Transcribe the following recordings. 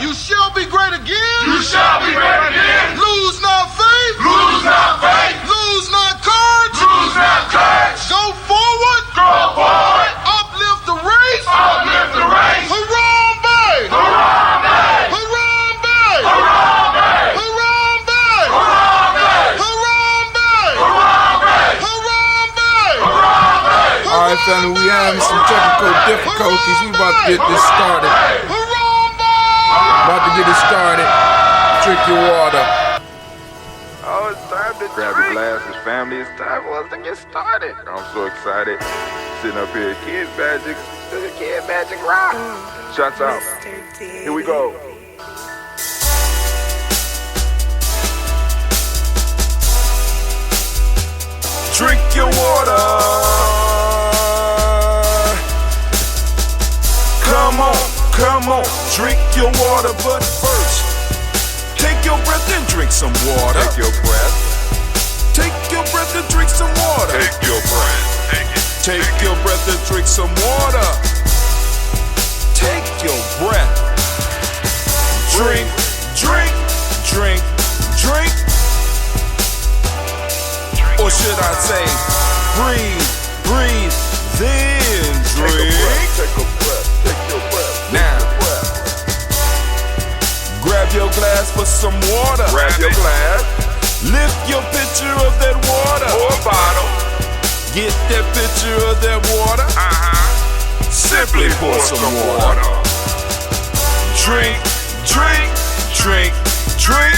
You shall be great again. You shall be great again. Lose not faith. Lose not faith. Lose not courage. Lose not courage. Go forward. Go forward. Uplift the race. Uplift the race. Harambe. Harambe. Harambe. Harambe. Harambe. Harambe. Harambe. Harambe. Harambe. All right, family, we having some technical difficulties. We about to get this started. About to get it started. Drink your water. Oh, it's time to grab your glasses, family. It's time for us to get started. I'm so excited. Sitting up here, Kid Magic Rock. Shots out. Here we go. Drink your water. Come on, drink your water, but first, take your breath and drink some water. Take your breath. Take your breath and drink some water. Take your breath. Take your breath and drink some water. Take your breath. Drink, drink, drink, drink. Or should I say, breathe, breathe, then drink. Take a breath, take your breath. Now, grab your glass for some water. Grab your glass. Lift your pitcher of that water. Or bottle. Get that pitcher of that water. Simply pour some water. Drink, drink, drink, drink.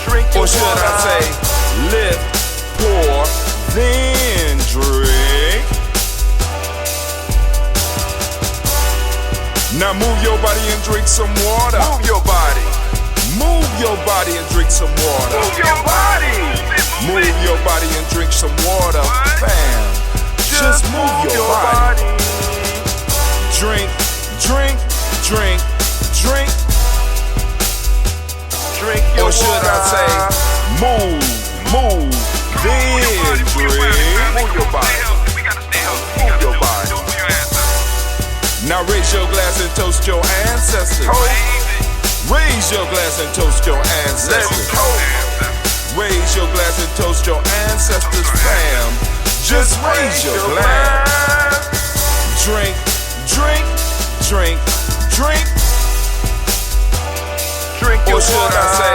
Drink or should I say, lift, pour, then drink. Now move your body and drink some water. Move your body. Move your body and drink some water. Move your body. Move your body and drink some water. Fam, just move your body. Drink, drink, drink, drink. Drink your water. Or should I say, move, then drink. Move your body. Move your body. Now raise your glass and toast your ancestors. Raise your glass and toast your ancestors. Raise your glass and toast your ancestors, fam. Just raise your glass. Drink, drink, drink, drink. Drink your water. Or should I say,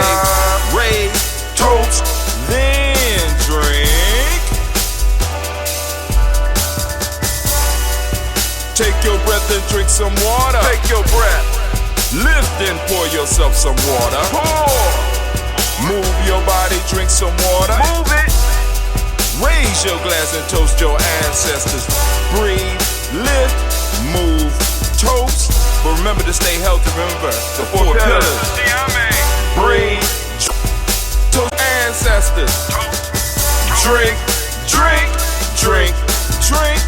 raise, toast, then drink. Take your breath and drink some water. Take your breath. Lift and pour yourself some water. Pour. Move your body, drink some water. Move it. Raise your glass and toast your ancestors. Breathe, lift, move, toast. But remember to stay healthy. Remember the four pillars. Breathe, toast ancestors. Drink, drink, drink, drink.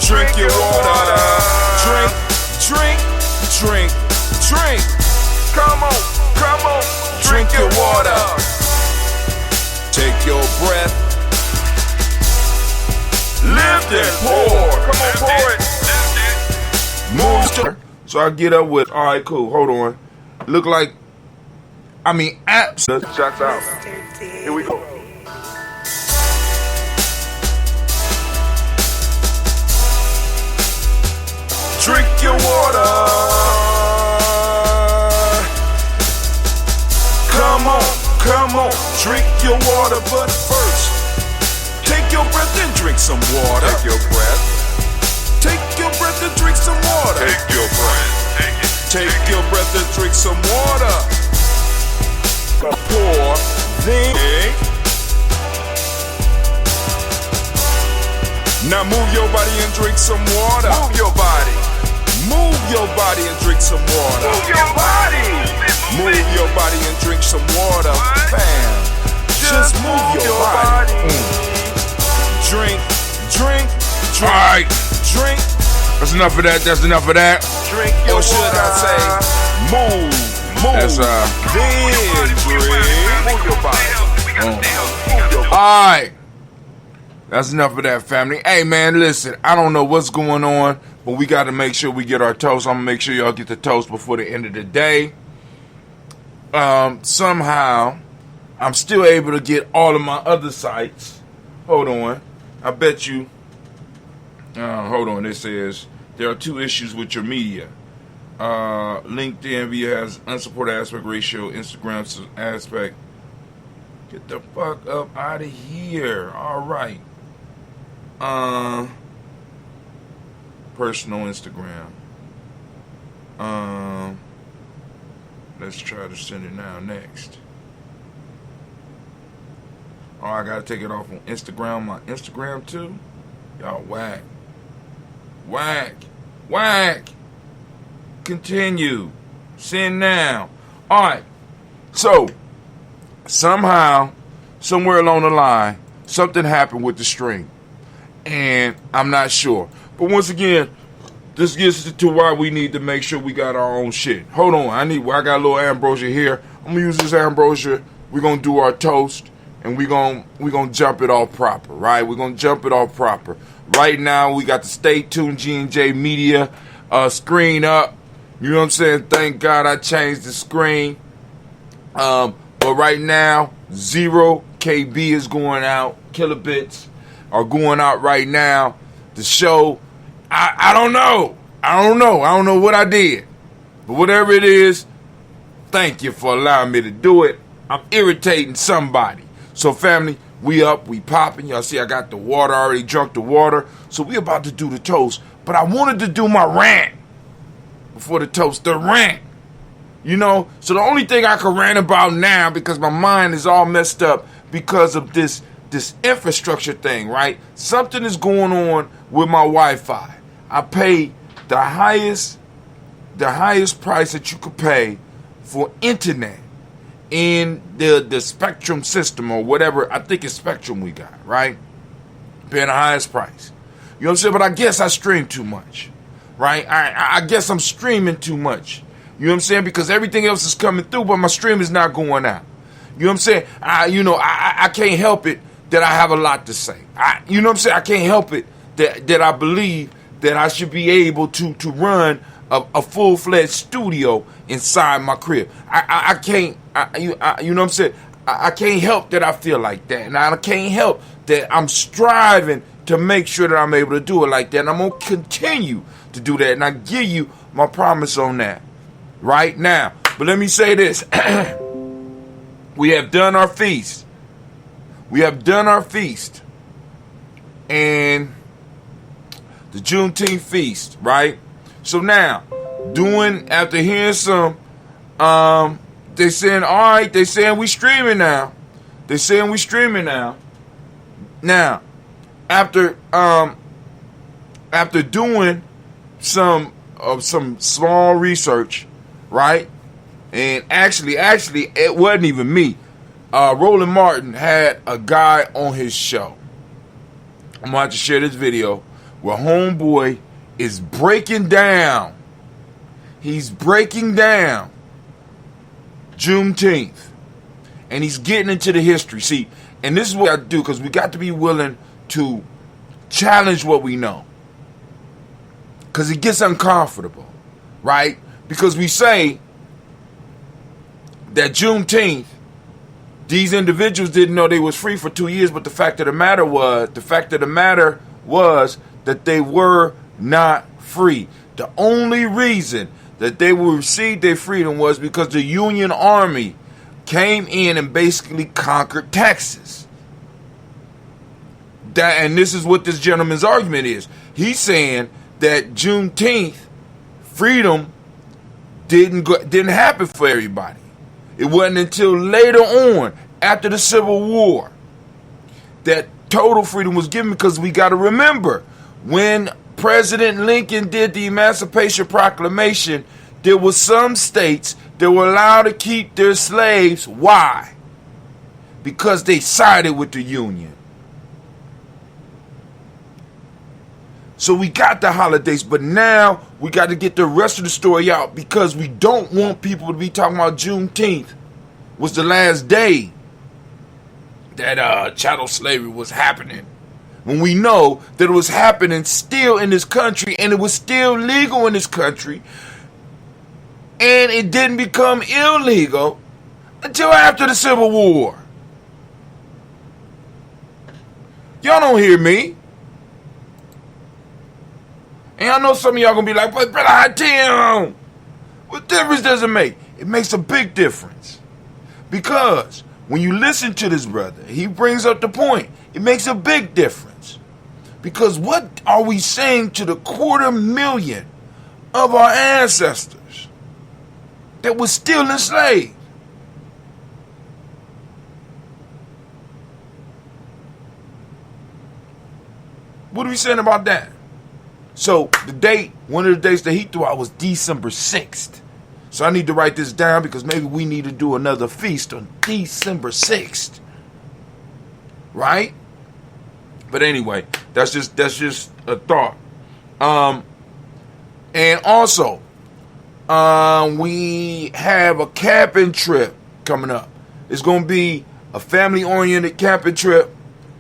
Drink your water. Drink, drink, drink, drink. Come on, drink your water. Take your breath. Lift and pour. Come on, pour it. Move. So I get up with, all right, cool, hold on. Look like, apps. Shots out. Here we go. Drink your water. Come on, drink your water, but first, take your breath and drink some water. Take your breath. Take your breath and drink some water. Take your breath. Take your breath and drink some water. Pour, then. Now move your body and drink some water. Move your body. Move your body and drink some water. Move your body. Move your body and drink some water. Fam, just move your body. Drink, drink, drink. All right. Drink. That's enough of that. That's enough of that. Drink your water. Or should I say, move. That's then drink. Move your body. All right. That's enough of that, family. Hey, man, listen, I don't know what's going on, but we got to make sure we get our toast. I'm going to make sure y'all get the toast before the end of the day. Somehow, I'm still able to get all of my other sites. Hold on. I bet you. Hold on. It says there are 2 issues with your media. LinkedIn via has unsupported aspect ratio, Instagram aspect. Get the fuck up out of here. All right. Personal Instagram. Let's try to send it now next. Oh, I gotta take it off on Instagram. My Instagram too. Y'all whack. Continue. Send now. Alright. So somehow, somewhere along the line, something happened with the stream. And I'm not sure. But once again, this gets to why we need to make sure we got our own shit. Hold on. I got a little ambrosia here. I'm gonna use this ambrosia. We're gonna do our toast. And we're gonna jump it off proper, right? We're gonna jump it off proper. Right now, we got the Stay Tuned G&J Media screen up. You know what I'm saying? Thank God I changed the screen. But right now, 0 KB is going out. Kilobits are going out right now. The show, I don't know. I don't know what I did. But whatever it is, thank you for allowing me to do it. I'm irritating somebody. So family, we up, we popping. Y'all see I got the water, already drunk the water. So we about to do the toast. But I wanted to do my rant before the toast, the rant. You know, so the only thing I can rant about now, because my mind is all messed up because of this infrastructure thing, right? Something is going on with my Wi-Fi. I pay the highest price that you could pay for internet in the Spectrum system or whatever. I think it's Spectrum we got, right? Paying the highest price. You know what I'm saying? But I guess I stream too much, right? I guess I'm streaming too much. You know what I'm saying? Because everything else is coming through, but my stream is not going out. You know what I'm saying? I can't help it that I have a lot to say. You know what I'm saying? I can't help it that I believe that I should be able to run a full-fledged studio inside my crib. I can't, you know what I'm saying? I can't help that I feel like that. And I can't help that I'm striving to make sure that I'm able to do it like that. And I'm going to continue to do that. And I give you my promise on that right now. But let me say this. We have done our feast. And the Juneteenth feast, right? So now, after hearing some, they saying, all right, they saying we streaming now. Now, after doing some small research, right? And actually, it wasn't even me. Roland Martin had a guy on his show. I'm going to have to share this video where homeboy is breaking down. He's breaking down Juneteenth. And he's getting into the history. See, and this is what I do, because we got to be willing to challenge what we know. Because it gets uncomfortable, right? Because we say that Juneteenth, these individuals didn't know they was free for 2 years, but the fact of the matter was that they were not free. The only reason that they would receive their freedom was because the Union Army came in and basically conquered Texas. And this is what this gentleman's argument is. He's saying that Juneteenth freedom didn't happen for everybody. It wasn't until later on, after the Civil War, that total freedom was given, because we got to remember, when President Lincoln did the Emancipation Proclamation, there were some states that were allowed to keep their slaves. Why? Because they sided with the Union. So we got the holidays, but now we got to get the rest of the story out, because we don't want people to be talking about Juneteenth was the last day that chattel slavery was happening. when we know that it was happening still in this country and it was still legal in this country and it didn't become illegal until after the Civil War? Y'all don't hear me. And I know some of y'all gonna be like, but brother, damn, what difference does it make? It makes a big difference. Because when you listen to this brother, he brings up the point. It makes a big difference. Because what are we saying to the 250,000 of our ancestors that was still enslaved? What are we saying about that? So the date, one of the dates that he threw out was December 6th. So I need to write this down because maybe we need to do another feast on December 6th. Right? But anyway, that's just a thought. And also, we have a camping trip coming up. It's going to be a family-oriented camping trip.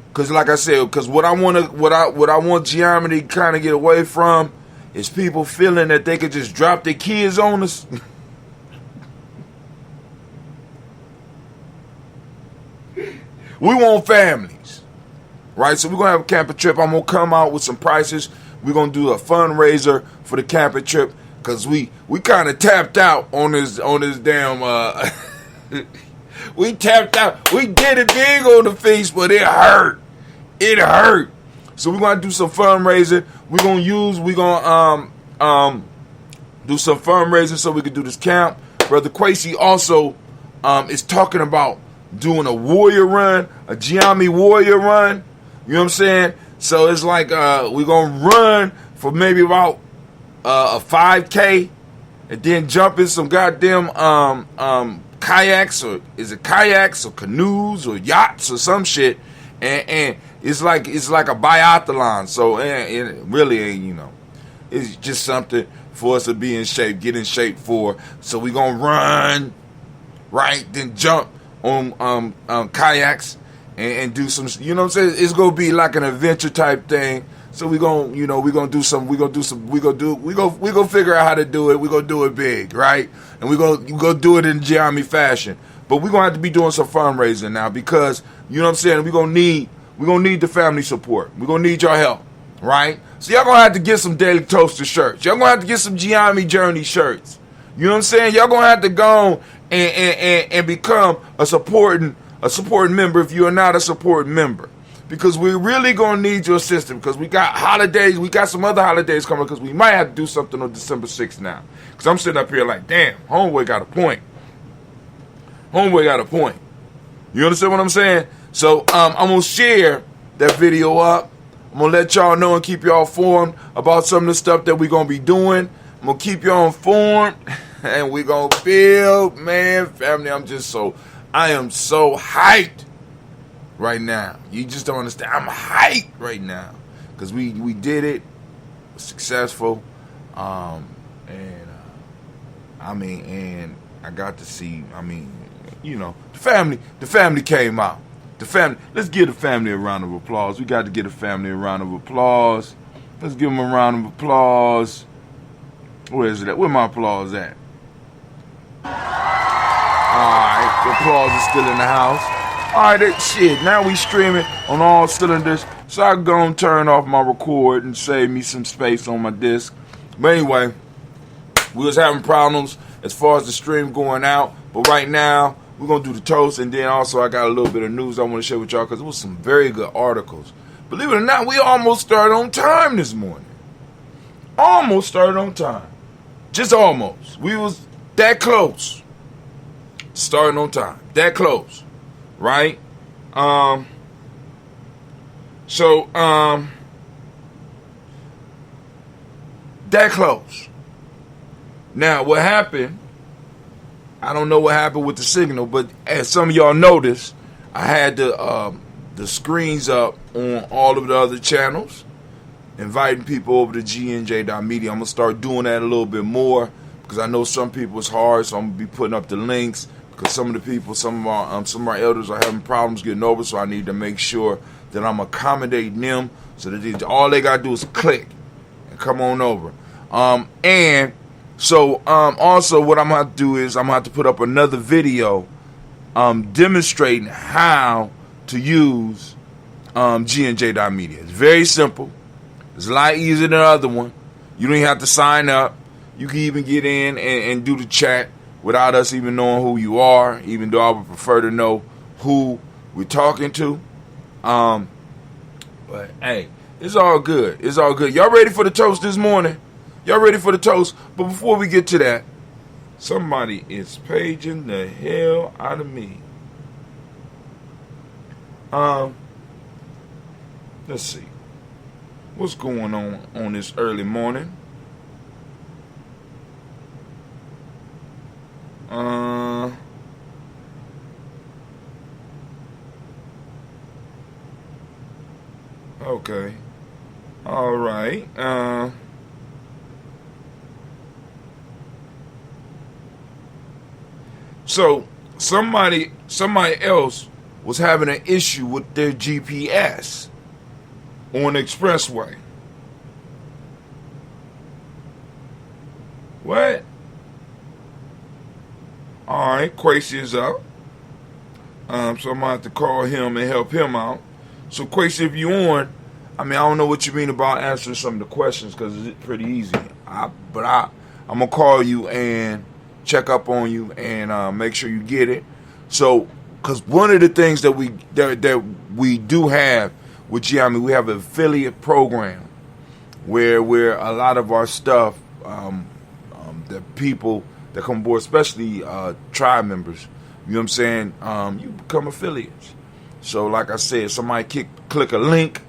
Because like I said, because what I want Gye-Nyame to kind of get away from is people feeling that they could just drop their kids on us. We want families, right? So we're going to have a camping trip. I'm going to come out with some prices. We're going to do a fundraiser for the camping trip because we kind of tapped out on this damn, we tapped out. We did it big on the feast, but it hurt. It hurt. So we're going to do some fundraising. We're going to do some fundraising so we can do this camp. Brother Quasi also is talking about doing a warrior run, a Gye-Nyame warrior run. You know what I'm saying? So it's like we're going to run for maybe about a 5K and then jump in some goddamn kayaks, or is it kayaks or canoes or yachts or some shit, and it's like a biathlon. So it really ain't, you know, it's just something for us to be in shape, get in shape for. So we gonna run, right? Then jump on kayaks and do some, you know what I'm saying? It's gonna be like an adventure type thing. So we gonna figure out how to do it. We gonna do it big, right? And we gonna do it in Gye-Nyame fashion. But we gonna have to be doing some fundraising now because, you know what I'm saying, we gonna need the family support. We gonna need your help, right? So y'all gonna have to get some Daily Toaster shirts. Y'all gonna have to get some Gye-Nyame Journey shirts. You know what I'm saying? Y'all gonna have to go and become a supporting member if you are not a supporting member. Because we're really going to need your assistance because we got holidays. We got some other holidays coming because we might have to do something on December 6th now. Because I'm sitting up here like, damn, homeboy got a point. Homeboy got a point. You understand what I'm saying? So I'm going to share that video up. I'm going to let y'all know and keep y'all informed about some of the stuff that we're going to be doing. I'm going to keep y'all informed. And we're going to build, man, family. I am so hyped right now. You just don't understand. I'm hyped right now because we did it, successful, and I got to see. I mean, you know, the family came out. The family. Let's give the family a round of applause. We got to give the family a round of applause. Let's give them a round of applause. Where is it at? Where my applause at? All right, the applause is still in the house. All right, shit, now we streaming on all cylinders, so I go and turn off my record and save me some space on my disc. But anyway, we was having problems as far as the stream going out, but right now, we're going to do the toast, and then also I got a little bit of news I want to share with y'all because it was some very good articles. Believe it or not, we almost started on time this morning. Almost started on time. Just almost. We was that close. Starting on time. That close. Right? That close. Now, what happened, I don't know what happened with the signal, but as some of y'all noticed, I had the screens up on all of the other channels, inviting people over to gnj.media. I'm going to start doing that a little bit more because I know some people it's hard, so I'm going to be putting up the links. because some of the people, some of our elders are having problems getting over, so I need to make sure that I'm accommodating them so that all they got to do is click and come on over. And so also what I'm going to do is I'm going to have to put up another video demonstrating how to use G&J.media. It's very simple. It's a lot easier than the other one. You don't even have to sign up. You can even get in and do the chat without us even knowing who you are, even though I would prefer to know who we're talking to. But hey, it's all good. It's all good. Y'all ready for the toast this morning? Y'all ready for the toast? But before we get to that, somebody is paging the hell out of me. Let's see. What's going on this early morning? Okay. All right. So somebody else was having an issue with their GPS on the expressway. What? All right, Quasi is up. So I'm going to have to call him and help him out. So Quasi, if you on, I don't know what you mean about answering some of the questions because it's pretty easy. But I'm going to call you and check up on you and make sure you get it. So, because one of the things that we do have with Gye-Nyame, we have an affiliate program where a lot of our stuff, the people that come aboard, especially tribe members, you know what I'm saying, you become affiliates. So like I said, somebody click a link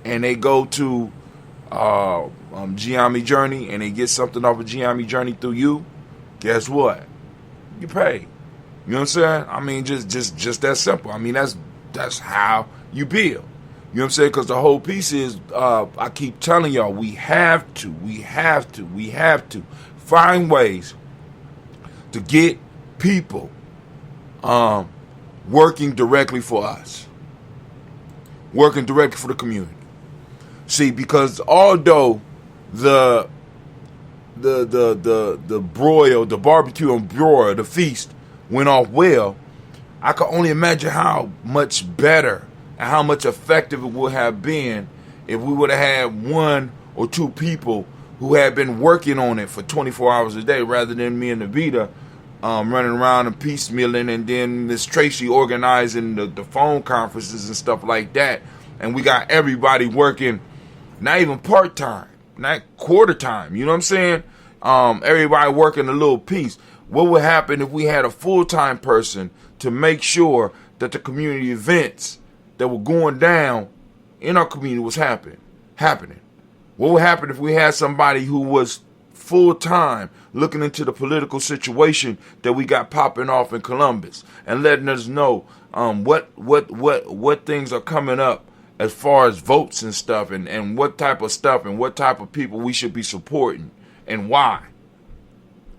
and they go to Gye-Nyame Journey and they get something off of Gye-Nyame Journey through you, guess what? You pay. You know what I'm saying? Just that simple. That's how you build. You know what I'm saying? Because the whole piece is, I keep telling y'all, we have to find ways to get people working directly for us, working directly for the community. See, because although the broil, the barbecue and broil, the feast went off well, I can only imagine how much better and how much effective it would have been if we would have had one or two people who had been working on it for 24 hours a day, rather than me and Navita running around and piecemealing, and then Miss Tracy organizing the phone conferences and stuff like that. And we got everybody working, not even part-time, not quarter-time, you know what I'm saying? Everybody working a little piece. What would happen if we had a full-time person to make sure that the community events that were going down in our community was happening? What would happen if we had somebody who was full-time looking into the political situation that we got popping off in Columbus and letting us know what things are coming up as far as votes and stuff, and what type of stuff and what type of people we should be supporting and why?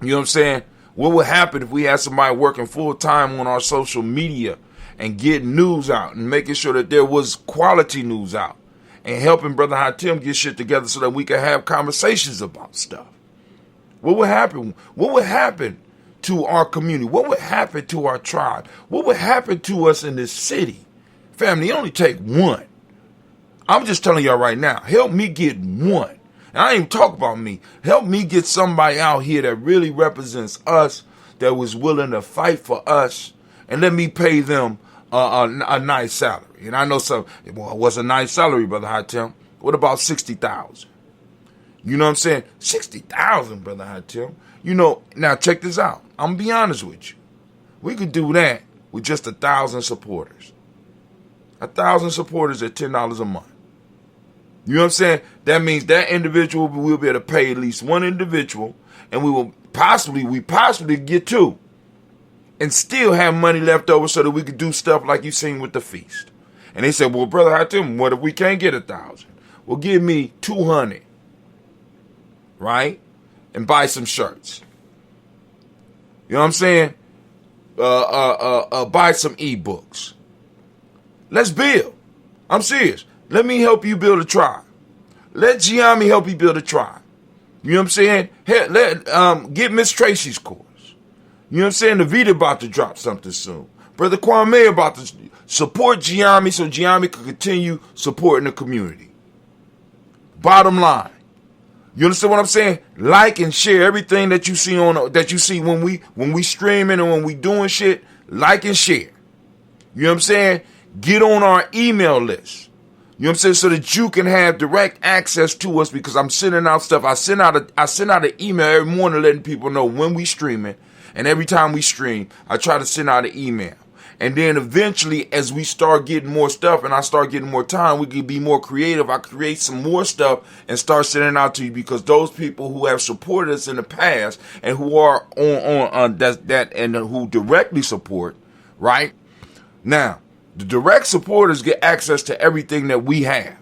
You know what I'm saying? What would happen if we had somebody working full-time on our social media and getting news out and making sure that there was quality news out and helping Brother Hatim get shit together so that we can have conversations about stuff? What would happen? What would happen to our community? What would happen to our tribe? What would happen to us in this city? Family, it only take one. I'm just telling y'all right now, help me get one. And I ain't even talk about me. Help me get somebody out here that really represents us, that was willing to fight for us, and let me pay them a nice salary. And I know what's a nice salary, Brother Hatim? What about 60,000? You know what I'm saying? 60,000, Brother Hatim. You know, now check this out. I'm going to be honest with you. We could do that with just 1,000 supporters. 1,000 supporters at $10 a month. You know what I'm saying? That means that individual will be able to pay at least one individual, and we possibly get two, and still have money left over so that we could do stuff like you seen with the feast. And they said, well, Brother Hatim, what if we can't get 1,000? Well, give me 200, right? And buy some shirts. You know what I'm saying? buy some ebooks. Let's build. I'm serious. Let me help you build a tribe. Let Gye-Nyame help you build a tribe. You know what I'm saying? Get Miss Tracy's course. You know what I'm saying? The Vita about to drop something soon. Brother Kwame about to support Gye-Nyame so Gye-Nyame can continue supporting the community. Bottom line. You understand what I'm saying? Like and share everything that you see when we streaming and when we doing shit. Like and share. You know what I'm saying? Get on our email list. You know what I'm saying? So that you can have direct access to us because I'm sending out stuff. I send out an email every morning letting people know when we streaming. And every time we stream, I try to send out an email. And then eventually, as we start getting more stuff and I start getting more time, we can be more creative. I create some more stuff and start sending out to you because those people who have supported us in the past and who are on that and who directly support, right? Now, the direct supporters get access to everything that we have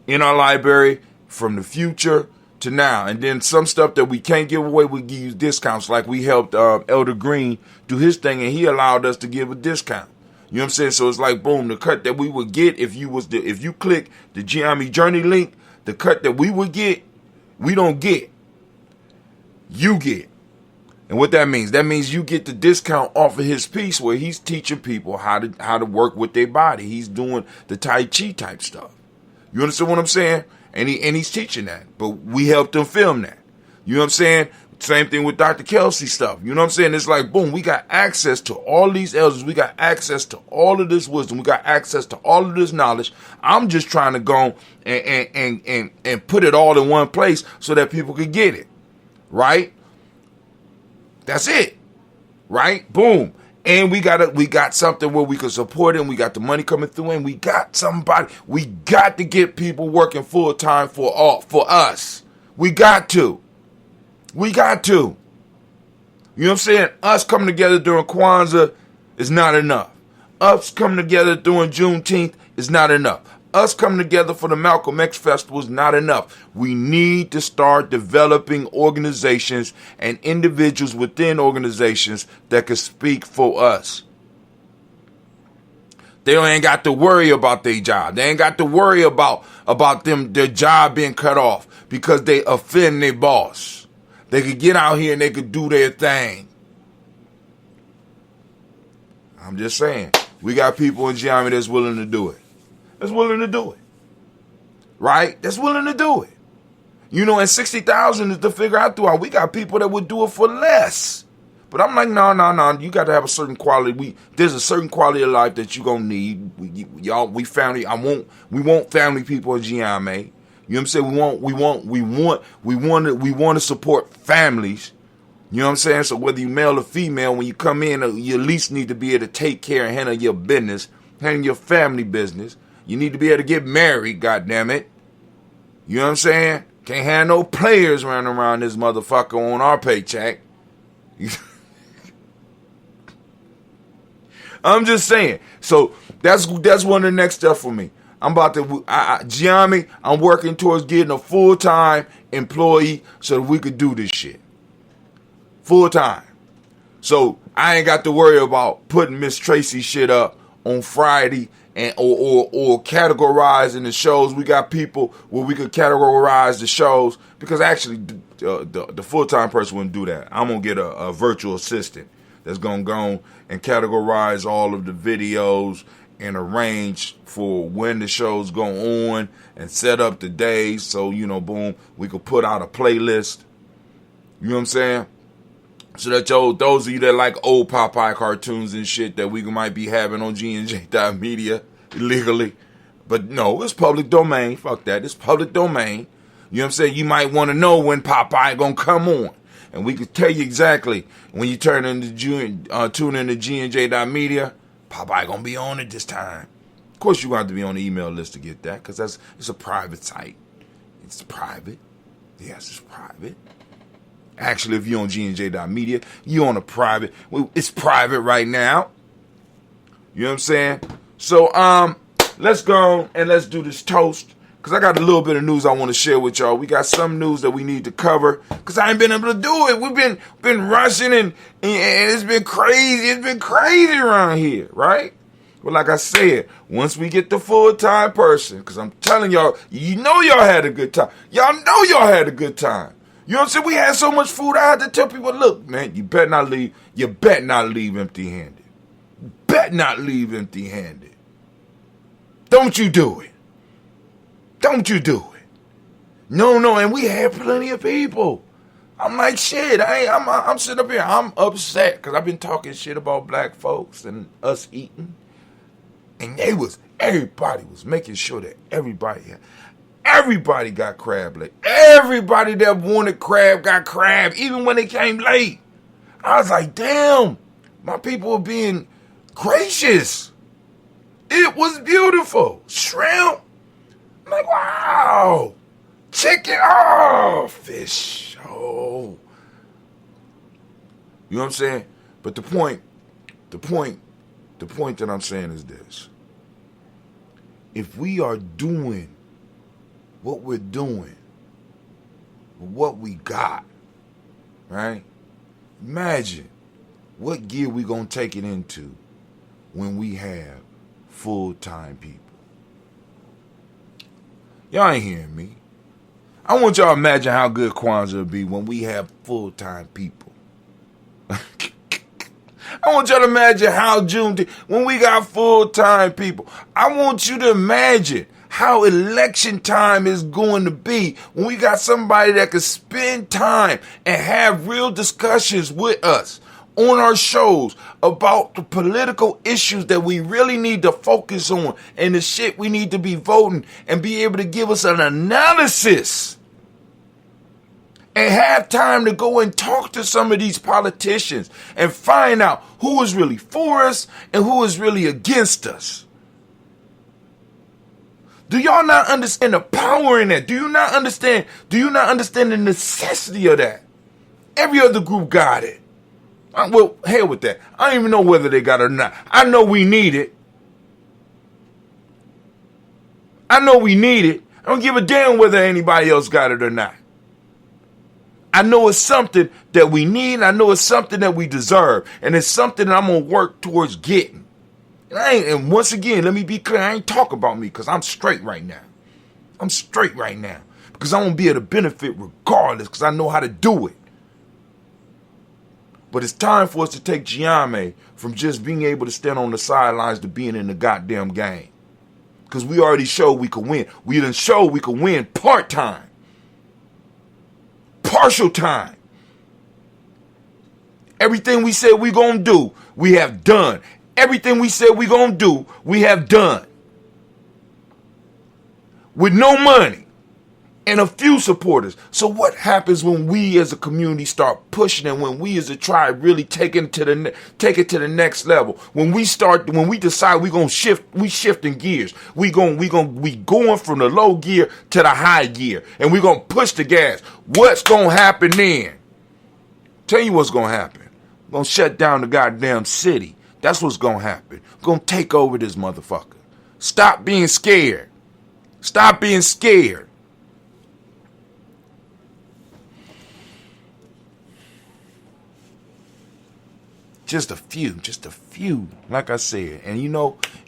in our library from the future to now. And then some stuff that we can't give away, we give you discounts. Like we helped Elder Green do his thing and he allowed us to give a discount. You know what I'm saying? So it's like, boom, the cut that we would get if you click the Gye-Nyame Journey link, the cut that we would get, we don't get. You get. And what that means you get the discount off of his piece where he's teaching people how to work with their body. He's doing the Tai Chi type stuff. You understand what I'm saying? And he's teaching that. But we helped him film that. You know what I'm saying? Same thing with Dr. Kelsey stuff. You know what I'm saying? It's like, boom, we got access to all these elders. We got access to all of this wisdom. We got access to all of this knowledge. I'm just trying to go and put it all in one place so that people could get it. Right? That's it. Right? Boom. And we got something where we can support it and we got the money coming through and we got somebody. We got to get people working full time for us. We got to. You know what I'm saying? Us coming together during Kwanzaa is not enough. Us coming together during Juneteenth is not enough. Us coming together for the Malcolm X Festival is not enough. We need to start developing organizations and individuals within organizations that can speak for us. They ain't got to worry about their job. They ain't got to worry about their job being cut off because they offend their boss. They could get out here and they could do their thing. I'm just saying. We got people in Gye-Nyame that's willing to do it. That's willing to do it. Right? That's willing to do it. You know, and 60,000 is the figure I threw out. We got people that would do it for less. But I'm like, no. You got to have a certain quality. There's a certain quality of life that you're going to need. We family. We want family people in Gye-Nyame. You know what I'm saying? We want to support families. You know what I'm saying? So whether you male or female, when you come in, you at least need to be able to take care and handle your business, handle your family business. You need to be able to get married, goddammit. You know what I'm saying? Can't have no players running around this motherfucker on our paycheck. I'm just saying. So that's one of the next steps for me. I'm about to, Gye-Nyame, I'm working towards getting a full-time employee so that we could do this shit. Full-time. So I ain't got to worry about putting Miss Tracy shit up on Friday and or categorizing the shows. We got people where we could categorize the shows because actually the full-time person wouldn't do that. I'm going to get a virtual assistant that's going to go and categorize all of the videos and arrange for when the shows go on and set up the days so, you know, boom, we could put out a playlist. You know what I'm saying? So that those of you that like old Popeye cartoons and shit that we might be having on G&J.media illegally. But no, it's public domain. Fuck that. It's public domain. You know what I'm saying? You might want to know when Popeye gonna come on. And we could tell you exactly when you tune into G&J.media, Popeye gonna be on it this time. Of course, you're gonna have to be on the email list to get that, because it's a private site. It's private. Yes, it's private. Actually, if you're on G&J.media, you're on a private. Well, it's private right now. You know what I'm saying? So, let's go and let's do this toast. because I got a little bit of news I want to share with y'all. We got some news that we need to cover because I ain't been able to do it. We've been rushing and it's been crazy. It's been crazy around here, right? But like I said, once we get the full-time person, because I'm telling y'all, you know y'all had a good time. Y'all know y'all had a good time. You know what I'm saying? We had so much food, I had to tell people, look, man, you better not leave empty-handed. Bet not leave empty-handed. Don't you do it. Don't you do it. No, and we had plenty of people. I'm like, shit, I'm sitting up here, I'm upset, because I've been talking shit about black folks and us eating. And everybody was making sure that everybody got crab leg. Everybody that wanted crab got crab, even when they came late. I was like, damn, my people were being gracious. It was beautiful. Shrimp. I'm like, wow. Chicken. Oh, fish. Oh. You know what I'm saying? But the point that I'm saying is this. If we are doing what we're doing, what we got, right? Imagine what gear we gonna take it into when we have full-time people. Y'all ain't hearing me. I want y'all to imagine how good Kwanzaa will be when we have full-time people. I want y'all to imagine how Juneteenth, when we got full-time people. I want you to imagine how election time is going to be when we got somebody that can spend time and have real discussions with us on our shows about the political issues that we really need to focus on and the shit we need to be voting and be able to give us an analysis. And have time to go and talk to some of these politicians and find out who is really for us and who is really against us. Do y'all not understand the power in that? Do you not understand the necessity of that? Every other group got it. Well, hell with that. I don't even know whether they got it or not. I know we need it. I don't give a damn whether anybody else got it or not. I know it's something that we need. I know it's something that we deserve. And it's something that I'm going to work towards getting. And once again, let me be clear. I ain't talking about me because I'm straight right now. Because I want to be able to benefit regardless because I know how to do it. But it's time for us to take Gye-Nyame from just being able to stand on the sidelines to being in the goddamn game. Because we already showed we could win. We done showed we could win part-time. Partial time. Everything we said we gonna do, we have done. Everything we said we gonna do, we have done. With no money and a few supporters. So what happens when we as a community start pushing and when we as a tribe really take it to the next level? When we decide we gonna shift, we shifting gears. We going from the low gear to the high gear, and we gonna push the gas. What's gonna happen then? Tell you what's gonna happen. We're gonna shut down the goddamn city. That's what's gonna happen. We're gonna take over this motherfucker. Stop being scared. Stop being scared. Just a few, like I said. And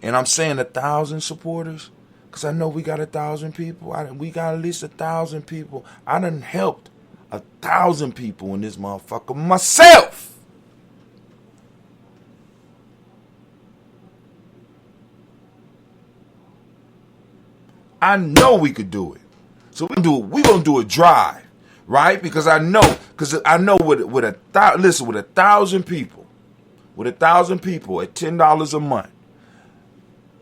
and I'm saying 1,000 supporters, because I know we got 1,000 people. We got at least 1,000 people. I done helped 1,000 people in this motherfucker myself. I know we could do it. So we're gonna do a drive, right? Because I know with 1,000 people. With 1,000 people at $10 a month,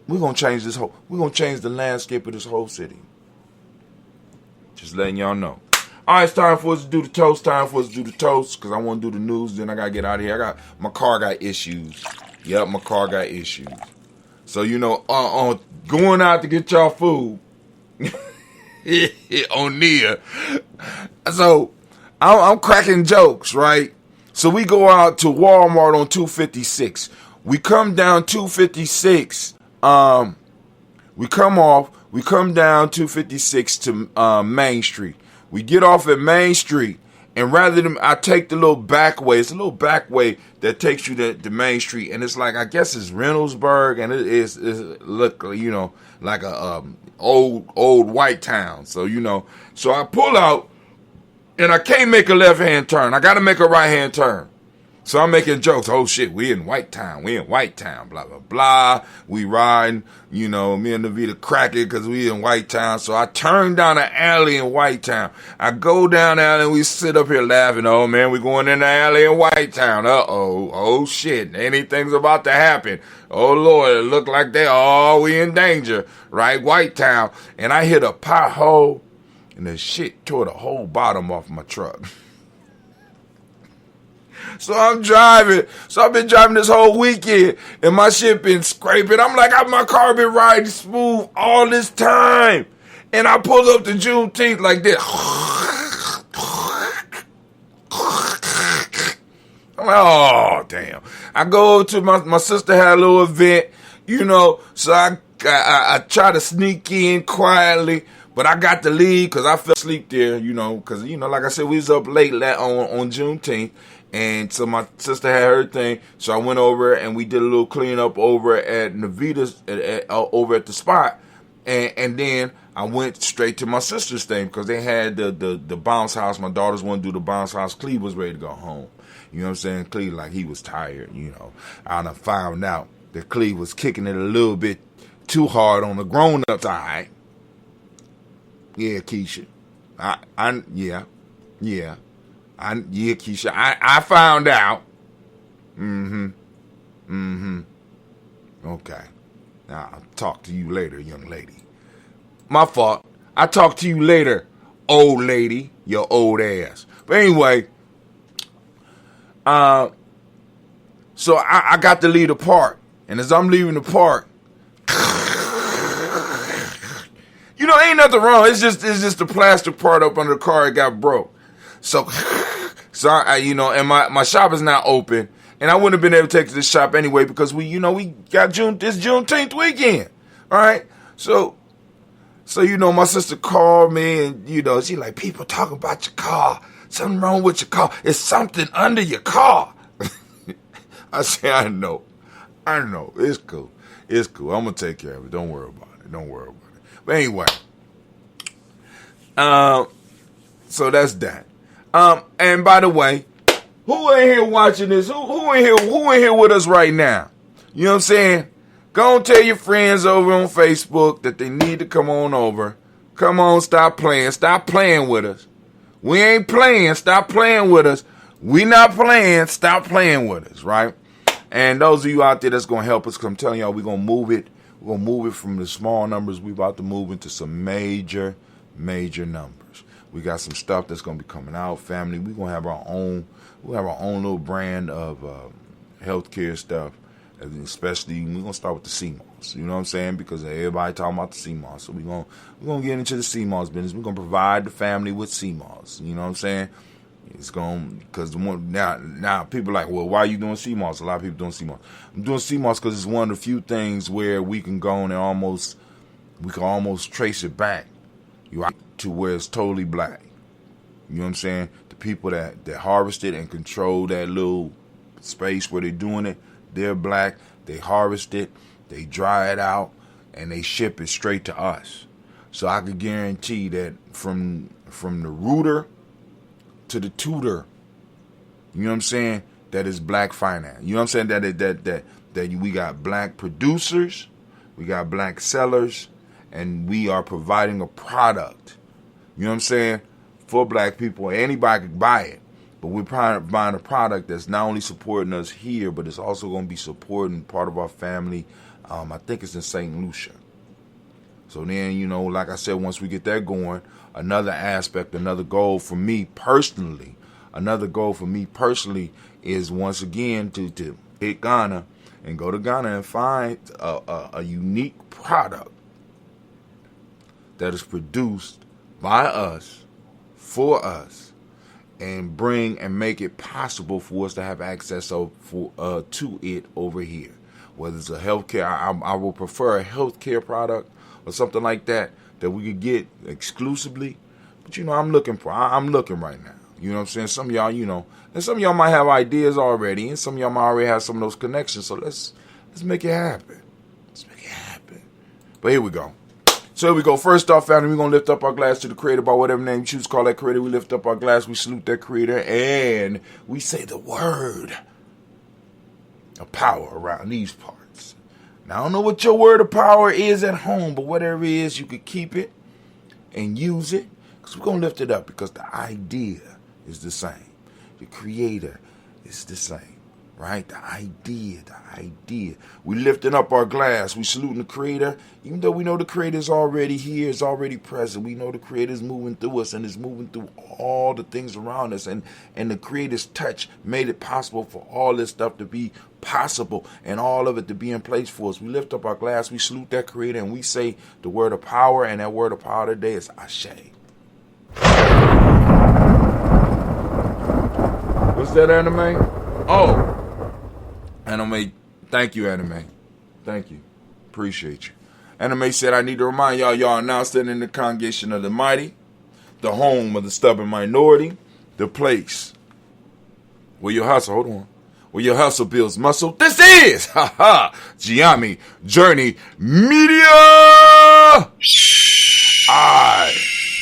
we're gonna change the landscape of this whole city. Just letting y'all know. All right, it's time for us to do the toast. Because I want to do the news. Then I gotta get out of here. My car got issues. Yep, my car got issues. So going out to get y'all food on Nia. So I'm cracking jokes, right? So we go out to Walmart on 256. We come down 256. We come off. we come down 256 to Main Street. We get off at Main Street, and rather than I take the little back way, it's a little back way that takes you to Main Street, and it's like, I guess it's Reynoldsburg, and it's look, you know, like a old white town. So, you know, so I pull out, and I can't make a left-hand turn. I got to make a right-hand turn. So I'm making jokes. Oh, shit, we in White Town. We in White Town, blah, blah, blah. We riding, you know, me and Navita cracking because we in White Town. So I turn down an alley in White Town. I go down the alley and we sit up here laughing. Oh, man, we going in the alley in White Town. Uh-oh. Oh, shit. Anything's about to happen. Oh, Lord, it look like we in danger, right? White Town. And I hit a pothole, and the shit tore the whole bottom off my truck. So I'm driving. So I've been driving this whole weekend, and my shit been scraping. I'm like, my car been riding smooth all this time. And I pulled up to Juneteenth like this. I'm like, oh, damn. I go to my sister had a little event, you know, so I try to sneak in quietly. But I got to leave because I fell asleep there, you know, because, you know, like I said, we was up late on Juneteenth. And so my sister had her thing, so I went over and we did a little cleanup over at Navita's, over at the spot, and then I went straight to my sister's thing because they had the bounce house. My daughters wanted to do the bounce house. Cleve was ready to go home. You know what I'm saying? Cleve, like, he was tired, you know. I done found out that Cleve was kicking it a little bit too hard on the grown-up side. Yeah, Keisha. Yeah, Keisha, I found out. Okay. Now, I'll talk to you later, young lady. My fault. I'll talk to you later, old lady, your old ass. But anyway, so I got to leave the park. And as I'm leaving the park, you know, ain't nothing wrong. It's just the plastic part up under the car. It got broke. So I, you know, and my shop is not open, and I wouldn't have been able to take it to the shop anyway because we got this Juneteenth weekend, all right? So you know, my sister called me, and you know, she like, people talking about your car, something wrong with your car. It's something under your car. I say, I know, it's cool, I'm gonna take care of it. Don't worry about it. But anyway, so that's that. And by the way, who in here watching this? Who in here with us right now? You know what I'm saying? Go and tell your friends over on Facebook that they need to come on over. Come on, stop playing with us. We ain't playing, stop playing with us. We not playing, stop playing with us, right? And those of you out there that's gonna help us, because I'm telling y'all, we're gonna move it from the small numbers. We about to move into some major numbers. We got some stuff that's going to be coming out, family. We're going to have our own little brand of healthcare stuff, especially we're going to start with the CMOS. You know what I'm saying? Because everybody talking about the CMOS. So we're going to get into the CMOS business. We're going to provide the family with CMOS. You know what I'm saying? It's going, because now people are like, well, why are you doing CMOS? A lot of people doing CMOS. I'm doing CMOS because it's one of the few things where we can go and almost trace it back to where it's totally black. You know what I'm saying? The people that harvest it and control that little space where they're doing it, they're black. They harvest it, they dry it out, and they ship it straight to us. So I could guarantee that from the rooter to the tutor, you know what I'm saying, that is black finance. You know what I'm saying? That we got black producers, we got black sellers, and we are providing a product. You know what I'm saying? For black people. Anybody can buy it. But we're buying a product that's not only supporting us here, but it's also going to be supporting part of our family. I think it's in St. Lucia. So then, you know, like I said, once we get that going, another aspect, another goal for me personally is once again to hit Ghana and go to Ghana and find a unique product that is produced by us, for us, and bring and make it possible for us to have access to it over here. Whether it's a healthcare, I will prefer a healthcare product or something like that we could get exclusively. But I'm looking right now. You know what I'm saying? Some of y'all, and some of y'all might have ideas already, and some of y'all might already have some of those connections. So let's make it happen. Let's make it happen. But here we go. So here we go. First off, family, we're going to lift up our glass to the creator by whatever name you choose to call that creator. We lift up our glass, we salute that creator, and we say the word of power around these parts. Now, I don't know what your word of power is at home, but whatever it is, you could keep it and use it, because we're going to lift it up, because the idea is the same. The creator is the same. Right? The idea. We lifting up our glass. We saluting the creator. Even though we know the creator is already here, is already present. We know the creator is moving through us and is moving through all the things around us. And the creator's touch made it possible for all this stuff to be possible and all of it to be in place for us. We lift up our glass. We salute that creator and we say the word of power. And that word of power today is Ashe. What's that, Anime? Oh. Anime, thank you, Anime. Thank you. Appreciate you. Anime said, I need to remind y'all are now standing in the congregation of the mighty, the home of the stubborn minority, the place where your hustle, builds muscle. This is, Gye-Nyame Journey Media. I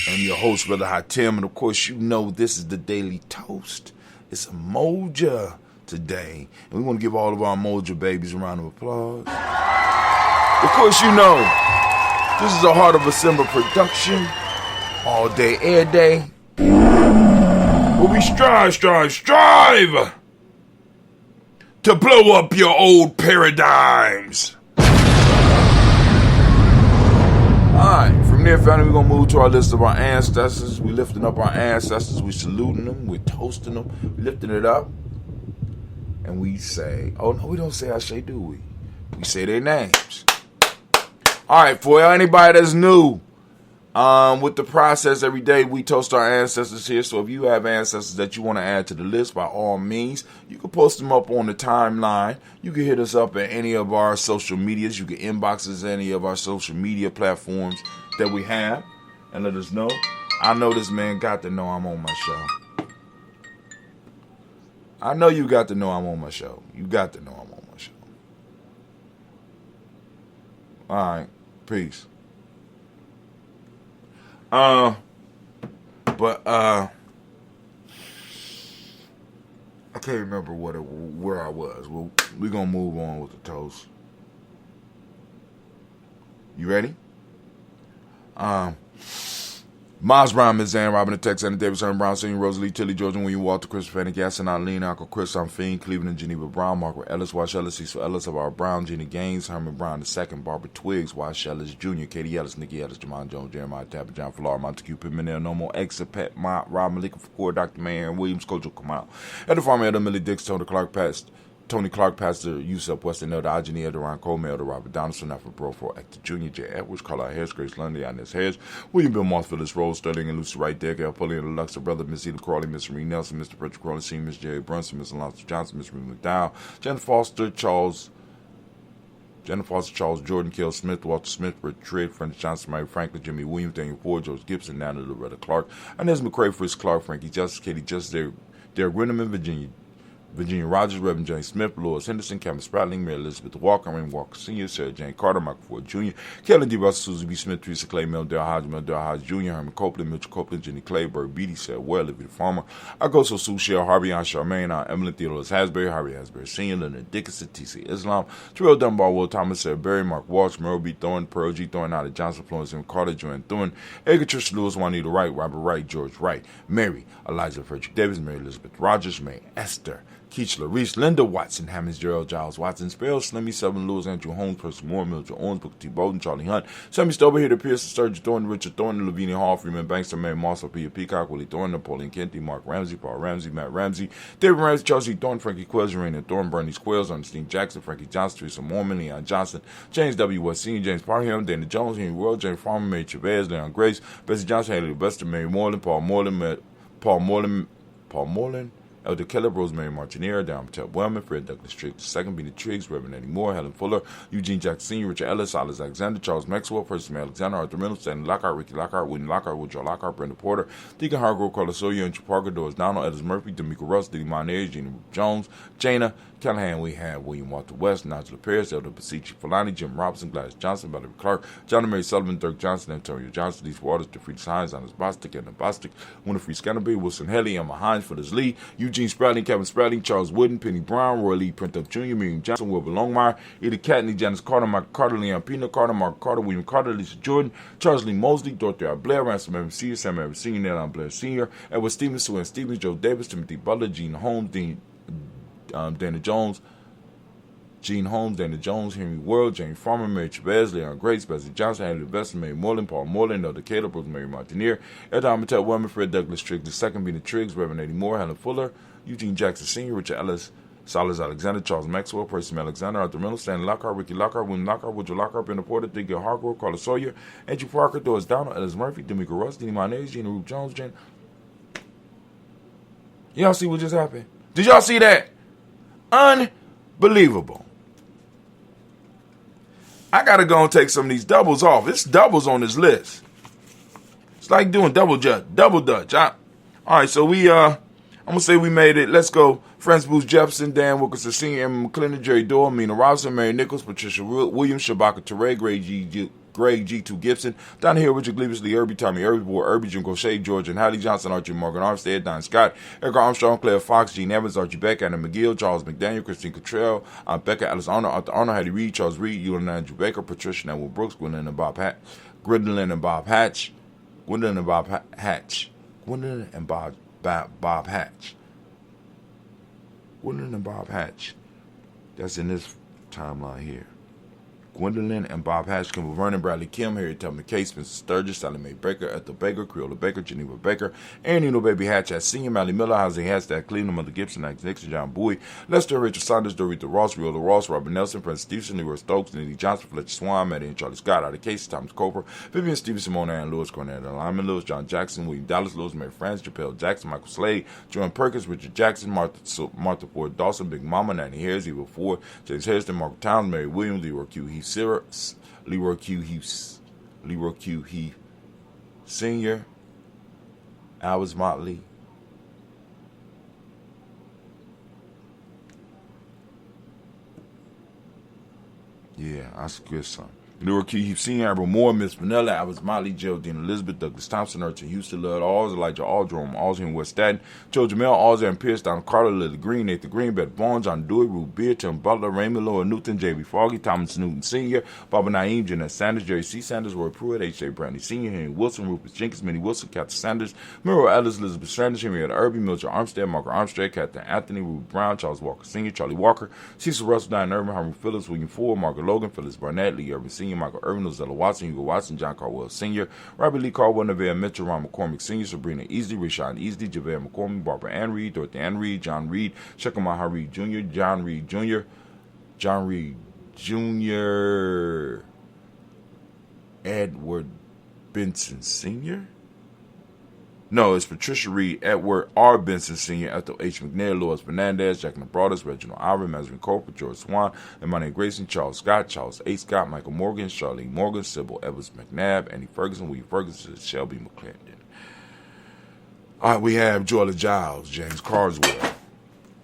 am your host, Brother Hatim, and of course, this is the Daily Toast. It's Umoja today, and we want to give all of our Umoja babies a round of applause. Of course, this is a Heart of December production, all day, air day, where we strive to blow up your old paradigms. Alright, from there, family, we're going to move to our list of our ancestors. We lifting up our ancestors, we saluting them, we're toasting them, we lifting it up. And we say, oh no, we don't say Ashe, do we? We say their names. All right, for anybody that's new with the process, every day we toast our ancestors here. So if you have ancestors that you want to add to the list, by all means, you can post them up on the timeline. You can hit us up at any of our social medias. You can inbox us at any of our social media platforms that we have and let us know. I know this man got to know I'm on my show. I know you got to know I'm on my show. You got to know I'm on my show. All right. Peace. I can't remember where I was. Well, we're going to move on with the toast. You ready? Miles Brown, Ms. Ann, Robin, the Tex, Anna Davis, Herman Brown, Senior, Rosalie, Tilly, Georgia, William, Walter, Christopher, Fanny, Gaston, Eileen, Uncle Chris, I'm Fiend, Cleveland, and Geneva Brown, Margaret Ellis, Wash Ellis, Cecil Ellis, of our Brown, Jenny Gaines, Herman Brown II, Barbara Twiggs, Wash Ellis Jr., Katie Ellis, Nikki Ellis, Jamon Jones, Jeremiah Tapper, John Fallar, Montague Pimenel, No More, Exit, Pat, Mott, Rob Malika, Fakor, Dr. Mayer, Williams, Kojo Kamal, Edda Farmer, Edda Millie Dix, Tony Clark, Pastor Yusuf Weston, Elder Ajani, Elder Ron Coleman, Elder Robert Donaldson, Alfred Bro, Actor Jr., J. Edwards, Carlisle Harris, Grace Lundy, Inez Harris, William Bill Moss, Phyllis Rose, Sterling and Lucy Wright, Derek L. Pullian, Alexa, Brother, Miss Eda Crawley, Miss Marie Nelson, Mr. Patrick Crawley, Senior, Miss Jerry Brunson, Miss Alonzo Johnson, Miss Marie McDowell, Jennifer Foster, Charles, Jordan, Kell Smith, Walter Smith, Richard Tridd, French Johnson, Mary Franklin, Jimmy Williams, Daniel Ford, George Gibson, Natalie Loretta Clark, Inez McCrae, Fritz Clark, Frankie Justice, Katie Justice, Derek Renneman, Virginia Rogers, Reverend James Smith, Lois Henderson, Kevin Spratling, Mary Elizabeth Walker, Raymond Walker Sr., Sarah Jane Carter, Michael Ford Jr., Kellen D. Russell, Susie B. Smith, Teresa Clay, Mel Hodge Jr., Herman Copeland, Mitchell Copeland, Jenny Clay, Bird Beatty, Sarah Ware, Olivia Farmer, Agoso Sue, Shell Harvey, Aunt Charmaine, Aunt Emily Theodore Hasbury, Harvey Hasbury Sr., Leonard Dickinson, T.C. Islam, Terrell Dunbar, Will Thomas, Sarah Berry, Mark Walsh, Merle B. Thorne, Pearl G. Thorne, Nada Johnson, Florence M. Carter, Joanne Thorne, Edgar Trish Lewis, Juanita Wright, Robert Wright, George Wright, Mary, Eliza Frederick Davis, Mary Elizabeth Rogers, May Esther, Keachla Reese, Linda Watson, Hammonds, Gerald Giles Watson, Sparrow, Slimmy, Seven Lewis, Andrew Holmes, Percy Moore, Mildred Owens, Booker T. Bowden, Charlie Hunt, Sammy Stover, Peter Pierce, Sturgeon Thornton, Richard Thornton, Lavinia Hall, Freeman Banks, Mary Moss, Peter Peacock, Willie Thornton, Napoleon Kenty, Mark Ramsey, Paul Ramsey, Matt Ramsey, David Ramsey, Charles E. Thornton, Frankie Quills, Raina Thornton, Bernie Squills, Ernestine Jackson, Frankie Johnson, Teresa Mormon, Leon Johnson, James W. West Sr., James Parham, Dana Jones, Henry World, James Farmer, Mary Chavez, Leon Grace, Bessie Johnson, Haley Bester, Mary Moreland, Paul Moreland, Elder Caleb, Rosemary Martinier, Don Patel Wellman, Fred Douglas Triggs, second Benny Triggs, Reverend Eddie Moore, Helen Fuller, Eugene Jackson Sr., Richard Ellis, Alice Alexander, Charles Maxwell, Percy Alexander, Arthur Reynolds, Stanley Lockhart, Ricky Lockhart, Whitney Lockhart, Woodrow Lockhart, Brenda Porter, Deacon Hargrove, Carla Sawyer, Andrew Parker, Doris Donald, Ellis Murphy, D'Amico Russ, Diddy Monez, Gina Jones, Jana, Callahan. We have William Walter West, Nigel Paris, Elder Basici Fulani, Jim Robinson, Gladys Johnson, Valerie Clark, John and Mary Sullivan, Dirk Johnson, Antonio Johnson, These Waters, DeFreed Hines, Anders Bostic, Edna Bostic, Winifred Scanterby, Wilson Helly, Emma Hines, Phyllis Lee, Eugene Sprouting, Kevin Sprouting, Charles Wooden, Penny Brown, Roy Lee, Printup Jr., Miriam Johnson, Wilbur Longmire, Edith Catney, Janice Carter, Michael Carter, Leon Pino Carter, Mark Carter, William Carter, Lisa Jordan, Charles Lee Mosley, Dorothy R. Blair, Ransom Evans Sr., Sam Evans Sr., Nelon Blair Sr., Edward Stevens, Sue Stevens, Joe Davis, Timothy Butler, Gene Holmes, Dana Jones, Henry World, James Farmer, Mary Chavez, Leon Grace, Bessie Johnson, Haley Vester, Mary Moreland, Paul Moreland, Elder Caleb, Rosemary Martinier, Elder Amatel Wellman, Fred Douglas Triggs, the second Benny Triggs, Reverend Eddie Moore, Helen Fuller, Eugene Jackson Sr., Richard Ellis, Silas Alexander, Charles Maxwell, Percy Alexander, Arthur Reynolds, Stanley Lockhart, Ricky Lockhart, William Lockhart, Woodrow Lockhart, Brenda Porter, Digger Hargrove, Carla Sawyer, Andrew Parker, Doris Donald, Ellis Murphy, D'Amico Russ, Dini Monez, Gina Ruth Jones, Jen. Y'all see what just happened? Did y'all see that? Unbelievable. I gotta go and take some of these doubles off. It's doubles on this list. It's like doing double dutch. All right, so I'm gonna say we made it. Let's go. Francis Booth Jefferson, Dan Wilkinson Sr., Emma McClendon, Jerry Doyle, Mina Robinson, Mary Nichols, Patricia Williams, Shabaka Teray, Greg G2 Gibson, Don Hill, Richard Gleavis, Lee Irby, Tommy Irby, Boy Irby, Jim Gaucher, George and Hattie Johnson, Archie Morgan Armstead, Don Scott, Eric Armstrong, Claire Fox, Gene Evans, Archie Beck, Anna McGill, Charles McDaniel, Christine Cottrell, Becca, Alice Arnold, Arthur Arnold, Hattie Reed, Charles Reed, Ewan Andrew Baker, Patricia Netwood Brooks, Gwendolyn and Bob Hatch, Gwendolyn and Bob Hatch, That's in this timeline here. Gwendolyn and Bob Hatch, Kimball Vernon, Bradley Kim, Harriet Tubman Case, Spencer Sturgis, Sally Mae Baker, Ethel Baker, Creola Baker, Geneva Baker, Aaron Nino Baby Hatch, as Senior, Mally Miller, Jose Hashtag, Cleveland, Mother Gibson, Alex Nixon, John Bowie, Lester, Richard Saunders, Dorita Ross, Riola Ross, Robert Nelson, Prince Stevenson, Leroy Stokes, Nelly Johnson, Fletcher Swan, Maddie and Charlie Scott, Out of Case, Thomas Cooper, Vivian Stevenson, Mona Ann Lewis, Cornell Lyman Lewis, John Jackson, William Dallas Lewis, Mary France, Japel Jackson, Michael Slade, Joan Perkins, Richard Jackson, Martha Ford Dawson, Big Mama, Nanny Harris, Eva Ford, James Harrison, Mark Towns, Mary Williams, Leroy Q. Heath Sr., Albert Motley, yeah, that's a good song. Leroy Q. Heath Sr., Abel Moore, Miss Vanilla, Albert Motley, Geraldine Elizabeth, Douglas Thompson, Urchin Houston, Lord Alls, Elijah Aldrum, Alls in West Staten, Joe Jamel, Alls and Pierce, Don Carter, Lily Green, Nathan Green, Beth Vaughn, John Dewey, Ruth Beer, Tim Butler, Raymond Lower Newton, J.B. Foggy, Thomas Newton Sr., Barbara Naeem, Jeanette Sanders, Jerry C. Sanders, Roy Pruitt, H.J. Brandy Sr., Henry Wilson, Rufus Jenkins, Minnie Wilson, Catherine Sanders, Muriel Ellis, Elizabeth Sanders, Henrietta Irby, Mildred Armstead, Margaret Armstead, Catherine Anthony, Ruth Brown, Charles Walker Sr., Charlie Walker, Cecil Russell, Diane Irvin, Henry Phillips, William Ford, Margaret Logan, Phyllis Barnett, Lee Irvin Sr., Michael Irvin, Ozella Watson, Hugo Watson, John Caldwell Sr., Robert Lee Caldwell, Neville Mitchell, Ron McCormick Sr., Sabrina Easley, Rashawn Easley, JaVale McCormick, Barbara Ann Reed, Dorothy Ann Reed, John Reed, Shekamaha Reed Jr., John Reed Jr., Edward Benson Sr.? No, it's Patricia Reed, Edward R. Benson Sr., Ethel H. McNair, Lois Fernandez, Jacqueline Broadus, Reginald Ivory, Mazarin Cooper, George Swan, Emmanuel Grayson, Charles Scott, Charles A. Scott, Michael Morgan, Charlene Morgan, Sybil Evans McNabb, Annie Ferguson, William Ferguson, Shelby McClendon. All right, we have Joella Giles, James Carswell.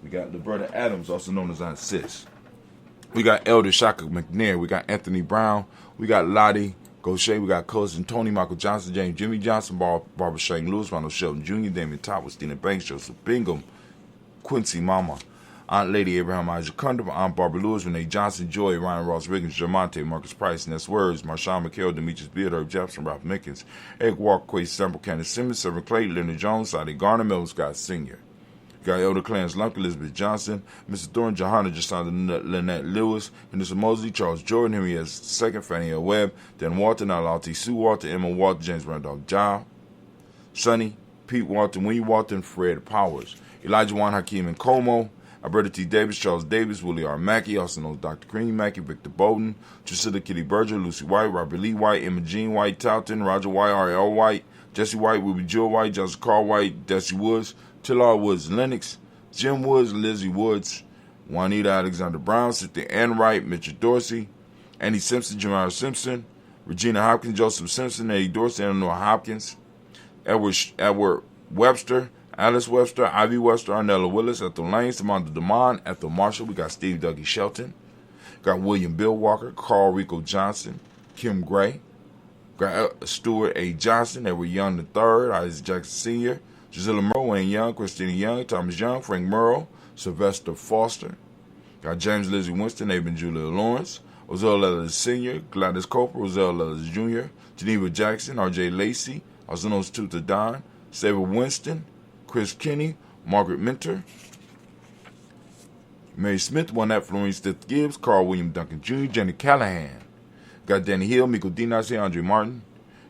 We got Liberta Adams, also known as Aunt Sis. We got Elder Shaka McNair. We got Anthony Brown. We got Lottie Gaucher, we got Cousin Tony, Michael Johnson, James Jimmy Johnson, Barbara Shane Lewis, Ronald Shelton Jr., Damon Top, Stina Banks, Joseph Bingham, Quincy Mama, Aunt Lady Abraham Isaac Cundiff, Aunt Barbara Lewis, Renee Johnson, Joy, Ryan Ross Riggins, Jermonte, Marcus Price, Ness Words, Marshawn McHale, Demetrius Beard, Herb Jefferson, Ralph Mickens, Eric Walker, Quay Stemple, Candace Simmons, Severin Clay, Leonard Jones, Sadie Garner, Melvin Scott Sr. Got Elder Clarence Lunk, Elizabeth Johnson, Mr. Thorne, Johanna, Jacinda Lynette Lewis, Vanessa Mosley, Charles Jordan, Henry S. II, Fannie L. Webb, Dan Walton, Alalti Sue Walton, Emma Walton, James Randolph Giles, Sonny, Pete Walton, Winnie Walton, Fred Powers, Elijah Juan Hakeem and Como, Alberta T. Davis, Charles Davis, Willie R. Mackey, also known as Dr. Cream Mackey, Victor Bowden, Drusilla Kitty Berger, Lucy White, Robert Lee White, Emma Jean White, Talton, Roger White, R.L. White, Jesse White, Ruby Jill White, Joseph Carl White, Desi Woods, Tillard Woods, Lennox, Jim Woods, Lizzie Woods, Juanita Alexander Brown, Cynthia Ann Wright, Mitchell Dorsey, Annie Simpson, Jamara Simpson, Regina Hopkins, Joseph Simpson, Eddie Dorsey, Eleanor Hopkins, Edward Webster, Alice Webster, Ivy Webster, Arnella Willis, Ethel Lane, Samantha DeMond, Ethel Marshall. We got Steve Dougie Shelton. Got William Bill Walker, Carl Rico Johnson, Kim Gray. Got Stuart A. Johnson, Edward Young III, Isaac Jackson Sr., Gisela Merle, Wayne Young, Christina Young, Thomas Young, Frank Merle, Sylvester Foster. Got James Lizzie Winston, Aben Julia Lawrence, Ozell Ellis Sr., Gladys Cooper, Ozell Ellis Jr., Geneva Jackson, R.J. Lacey, also known as Tuta Don, Saber Winston, Chris Kinney, Margaret Minter, Mary Smith, won that, Florine Stith Gibbs, Carl William Duncan Jr., Jenny Callahan. Got Danny Hill, Miko Dinas, Andre Martin.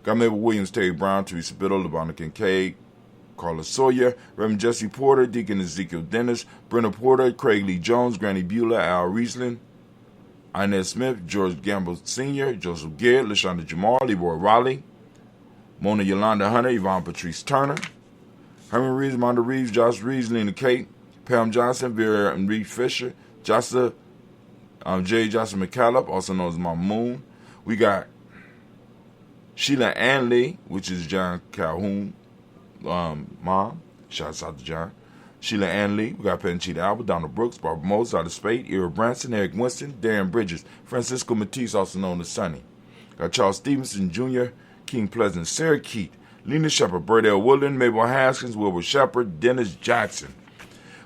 Got Mabel Williams, Terry Brown, Teresa Biddle, LeBron Kincaid, Carla Sawyer, Reverend Jesse Porter, Deacon Ezekiel Dennis, Brenda Porter, Craig Lee Jones, Granny Beulah, Al Riesling, Inez Smith, George Gamble Sr., Joseph Garrett, LaShonda Jamal, Leroy Raleigh, Mona Yolanda Hunter, Yvonne Patrice Turner, Herman Reeves, Monda Reeves, Josh Reeves, Lena Kate, Pam Johnson, Vera and Reed Fisher, J. Johnson McCallum, also known as Mama Moon. We got Sheila Ann Lee, which is John Calhoun mom. Shouts out to John. Sheila Ann Lee. We got Penchita Albert, Donald Brooks, Barbara Moses, Out of Spade, Ira Branson, Eric Winston, Darren Bridges, Francisco Matisse, also known as Sonny. Got Charles Stevenson Jr., King Pleasant, Sarah Keat, Lena Shepard, Burdell Woodland, Mabel Haskins, Wilbur Shepard, Dennis Jackson.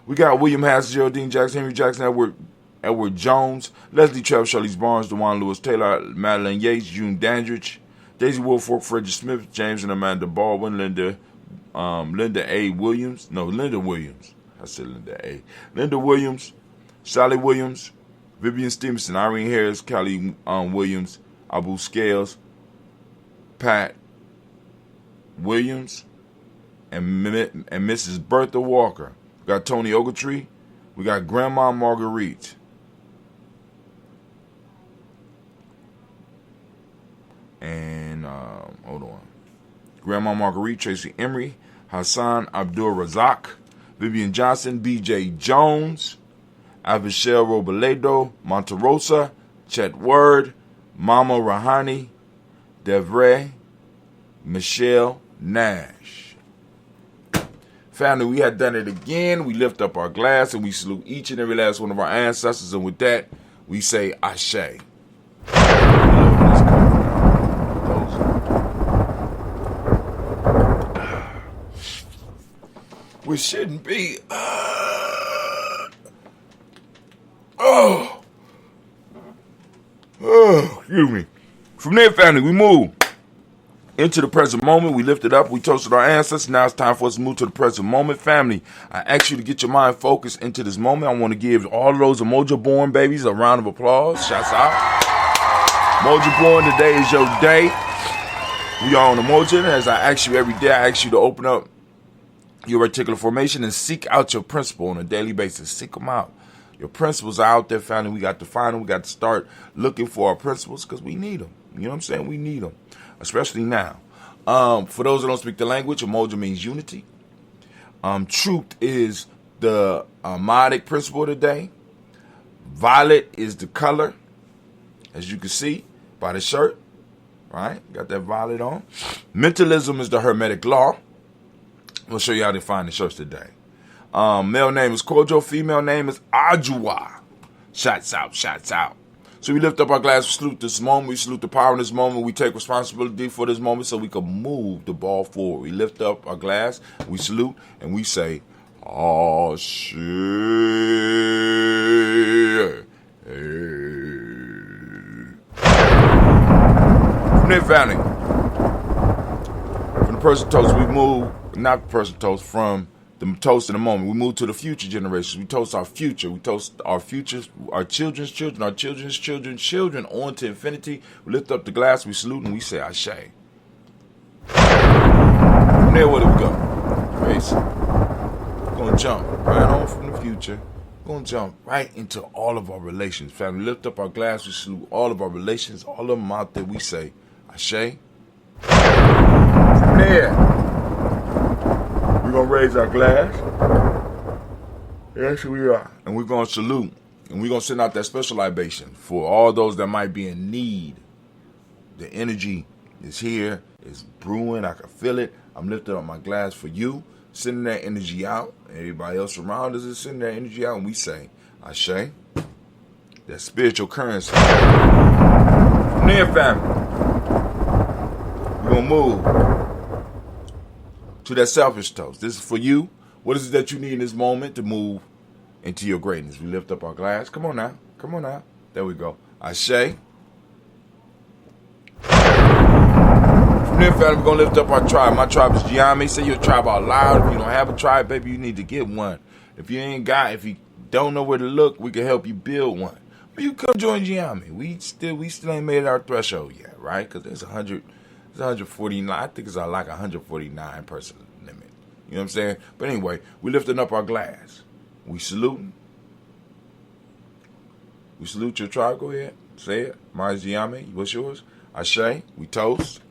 We got William Haskins, Geraldine Jackson, Henry Jackson, Edward Jones, Leslie Trev, Shirley Barnes, DeJuan Lewis Taylor, Madeline Yates, June Dandridge, Daisy Woolfolk, Frederick Smith, James and Amanda Baldwin, Linda Williams. I said Linda A. Linda Williams, Sally Williams, Vivian Stevenson, Irene Harris, Kelly Williams, Abu Scales, Pat Williams, and Mrs. Bertha Walker. We got Tony Ogletree. We got Grandma Marguerite. And, hold on. Grandma Marguerite, Tracy Emery, Hassan Abdul Razak, Vivian Johnson, B.J. Jones, Avishel Robledo, Monterosa, Chet Word, Mama Rahani, Devray, Michelle Nash. Family, we had done it again. We lift up our glass and we salute each and every last one of our ancestors. And with that, we say Ashe. We shouldn't be. Excuse me. From there, family, we move into the present moment. We lifted up. We toasted our ancestors. Now it's time for us to move to the present moment. Family, I ask you to get your mind focused into this moment. I want to give all of those Umoja born babies a round of applause. Shouts out. Umoja born, today is your day. We are on Umoja, and as I ask you every day, I ask you to open up your reticular formation and seek out your principle on a daily basis. Seek them out. Your principles are out there, family. We got to find them. We got to start looking for our principles because we need them. You know what I'm saying? We need them, especially now. For those that don't speak the language, Umoja means unity. Truth is the modic principle today. Violet is the color, as you can see by the shirt. Right? Got that violet on. Mentalism is the hermetic law. We'll show you how to find the shirts today. Male name is Kojo. Female name is Ajua. Shots out, shots out. So we lift up our glass. We salute this moment. We salute the power in this moment. We take responsibility for this moment so we can move the ball forward. We lift up our glass. We salute and we say, Ashe. From there, family. From the person toast, we move. Not the person toast, from the toast in the moment. We move to the future generations. We toast our future. We toast our futures, our children's children, our children's children's children on to infinity. We lift up the glass, we salute, and we say Ashe. From there, where do we go? Race. We're going to jump right on from the future. We're going to jump right into all of our relations. Family, lift up our glass, we salute all of our relations, all of them out there, we say Ashe. From there, we're going to raise our glass. Yes, we are. And we're going to salute. And we're going to send out that special libation for all those that might be in need. The energy is here. It's brewing. I can feel it. I'm lifting up my glass for you, sending that energy out. Everybody else around us is sending that energy out. And we say, Ashe, that spiritual currency. From there, family, we're going to move to that selfish toast. This is for you. What is it that you need in this moment to move into your greatness? We lift up our glass. Come on now. Come on now. There we go. Ashe. From there, family, we're going to lift up our tribe. My tribe is Gye-Nyame. Say your tribe out loud. If you don't have a tribe, baby, you need to get one. If you you don't know where to look, we can help you build one. But you come join Gye-Nyame. We still ain't made our threshold yet, right? Because there's 149. I think it's like 149 person limit. You know what I'm saying? But anyway, we lifting up our glass. We saluting. We salute your tribe. Go ahead. Say it. Mine's Gye-Nyame. What's yours? Ashe. We toast.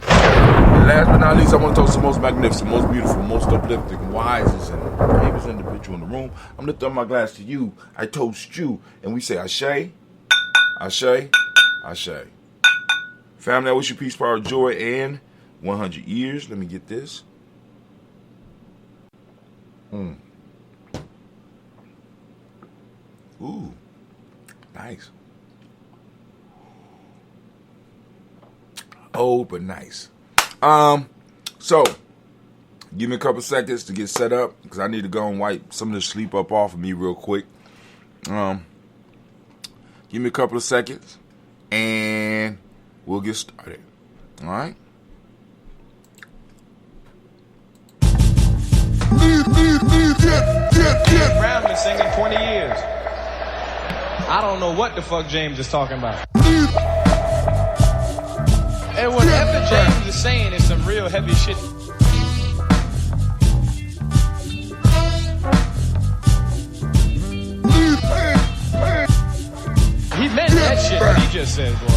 And last but not least, I want to toast the most magnificent, most beautiful, most uplifting, wisest, and bravest individual in the room. I'm lifting up my glass to you. I toast you. And we say Ashe. Ashe. Ashe. Family, I wish you peace, power, joy, and 100 years. Let me get this. Ooh, nice. Old but nice. So give me a couple seconds to get set up because I need to go and wipe some of the sleep up off of me real quick. Give me a couple of seconds and we'll get started. All right. Brown been singing 20 years. I don't know what the fuck James is talking about. And whatever James is saying is some real heavy shit. He meant that shit that he just said, boy.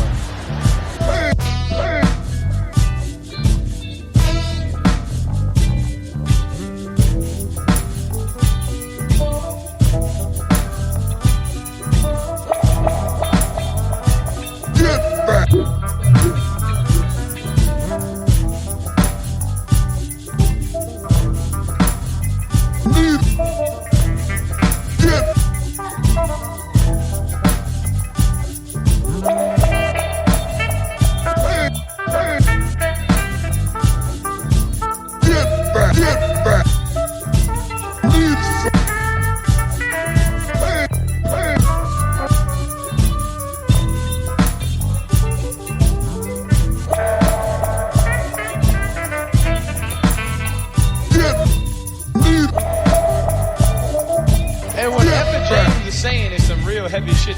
And whatever James is saying is some real heavy shit.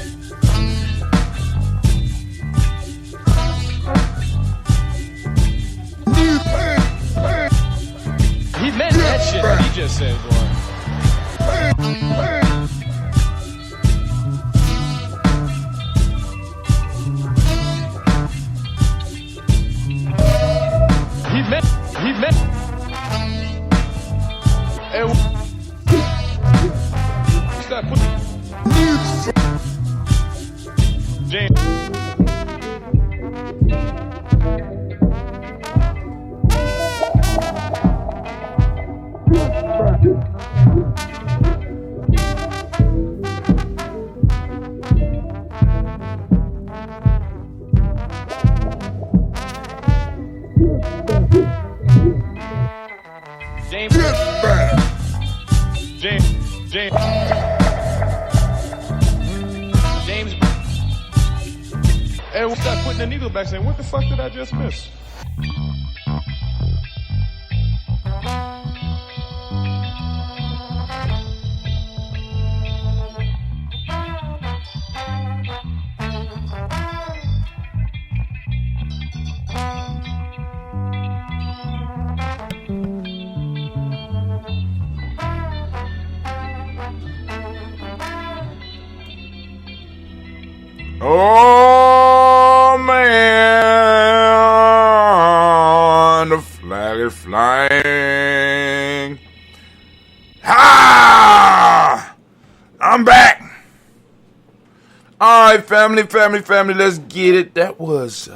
He meant that shit that he just said, boy. He meant. And stop putting James. James. And we'll start putting the needle back saying, what the fuck did I just miss? Oh man, the flag is flying. Ha! I'm back. All right, family, let's get it. That was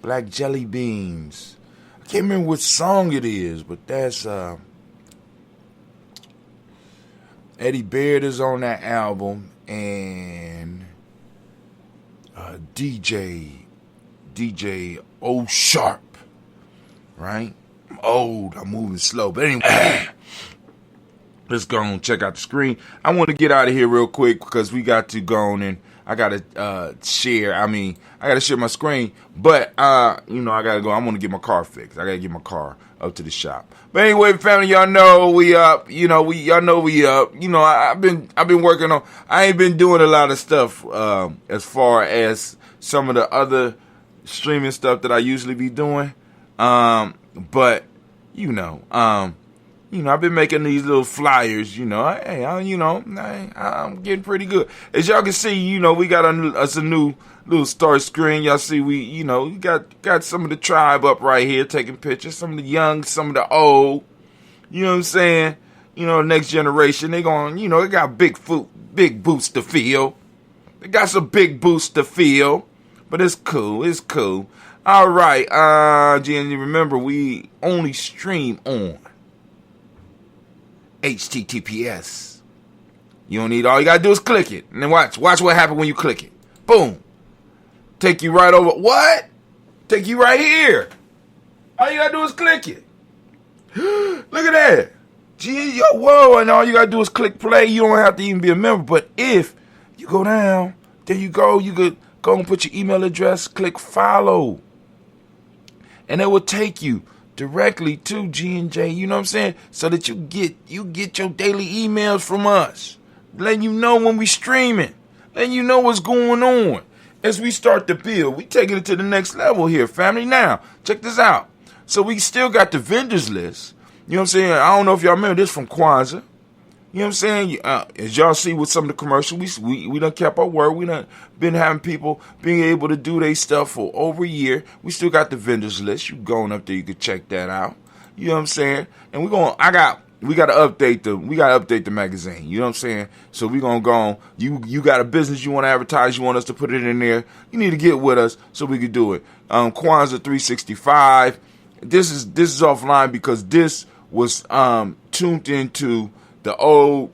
Black Jelly Beans. I can't remember which song it is, but that's Eddie Baird is on that album, and DJ O Sharp, right? I'm old, I'm moving slow, but anyway. Let's go and check out the screen. I want to get out of here real quick because we got to go on and I got to share. I got to share my screen. But, I got to go. I'm going to get my car fixed. I got to get my car up to the shop. But anyway, family, y'all know we up. Y'all know we up. I've been working on. I ain't been doing a lot of stuff as far as some of the other streaming stuff that I usually be doing. But, I've been making these little flyers, I'm getting pretty good. As y'all can see, we got us a new little start screen. Y'all see we got some of the tribe up right here taking pictures, some of the young, some of the old, you know what I'm saying? Next generation, they got big boots to fill. They got some big boots to fill, but it's cool. All right, Jenny, remember we only stream on HTTPS. You don't need, all you gotta do is click it. And then watch what happens when you click it. Boom. Take you right over. What? Take you right here. All you gotta do is click it. Look at that. Gee, whoa, and all you gotta do is click play. You don't have to even be a member. But if you go down, there you go. You could go and put your email address, click follow. And it will take you directly to G&J, you know what I'm saying? So that you get your daily emails from us. Letting you know when we streaming. Letting you know what's going on. As we start to build, we taking it to the next level here, family. Now, check this out. So we still got the vendors list. You know what I'm saying? I don't know if y'all remember this from Kwanzaa. You know what I'm saying? As y'all see with some of the commercials, we done kept our word. We done been having people being able to do their stuff for over a year. We still got the vendors list. You going up there, you can check that out. You know what I'm saying? And we gotta update the magazine. You know what I'm saying? So we gonna go on. You got a business you want to advertise, you want us to put it in there. You need to get with us so we can do it. Kwanzaa 365. This is offline because this was tuned into the old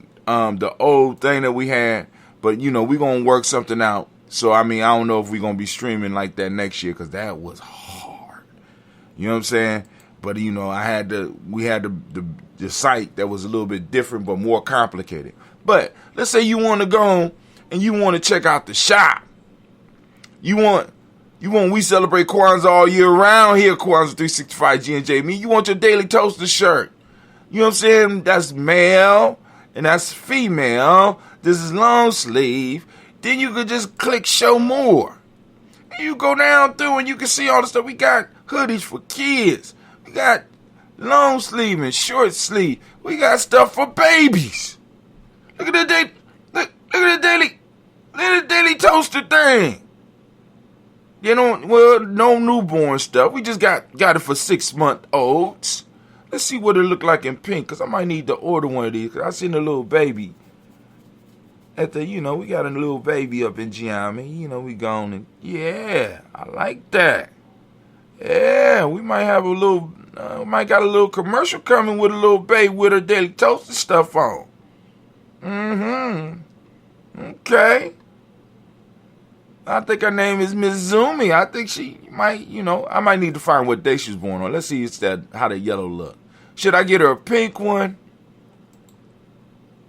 thing that we had, but we gonna work something out. So I don't know if we gonna be streaming like that next year because that was hard. You know what I'm saying? But we had the site that was a little bit different but more complicated. But let's say you want to go and you want to check out the shop. We celebrate Kwanzaa all year round here, Kwanzaa 365 G&J. You want your Daily Toaster shirt. You know what I'm saying? That's male and that's female. This is long sleeve. Then you could just click show more. And you go down through and you can see all the stuff. We got hoodies for kids. We got long sleeve and short sleeve. We got stuff for babies. Look at the daily toaster thing. No newborn stuff. We just got it for 6-month-olds. Let's see what it look like in pink, because I might need to order one of these, because I seen a little baby at the, we got a little baby up in Gye-Nyame. We gone and, yeah, I like that. Yeah, we might have might got a little commercial coming with a little baby with her Daily Toaster stuff on. Okay. I think her name is Miss Zumi. I think she might, I might need to find what day she's born on. Let's see how the yellow look. Should I get her a pink one?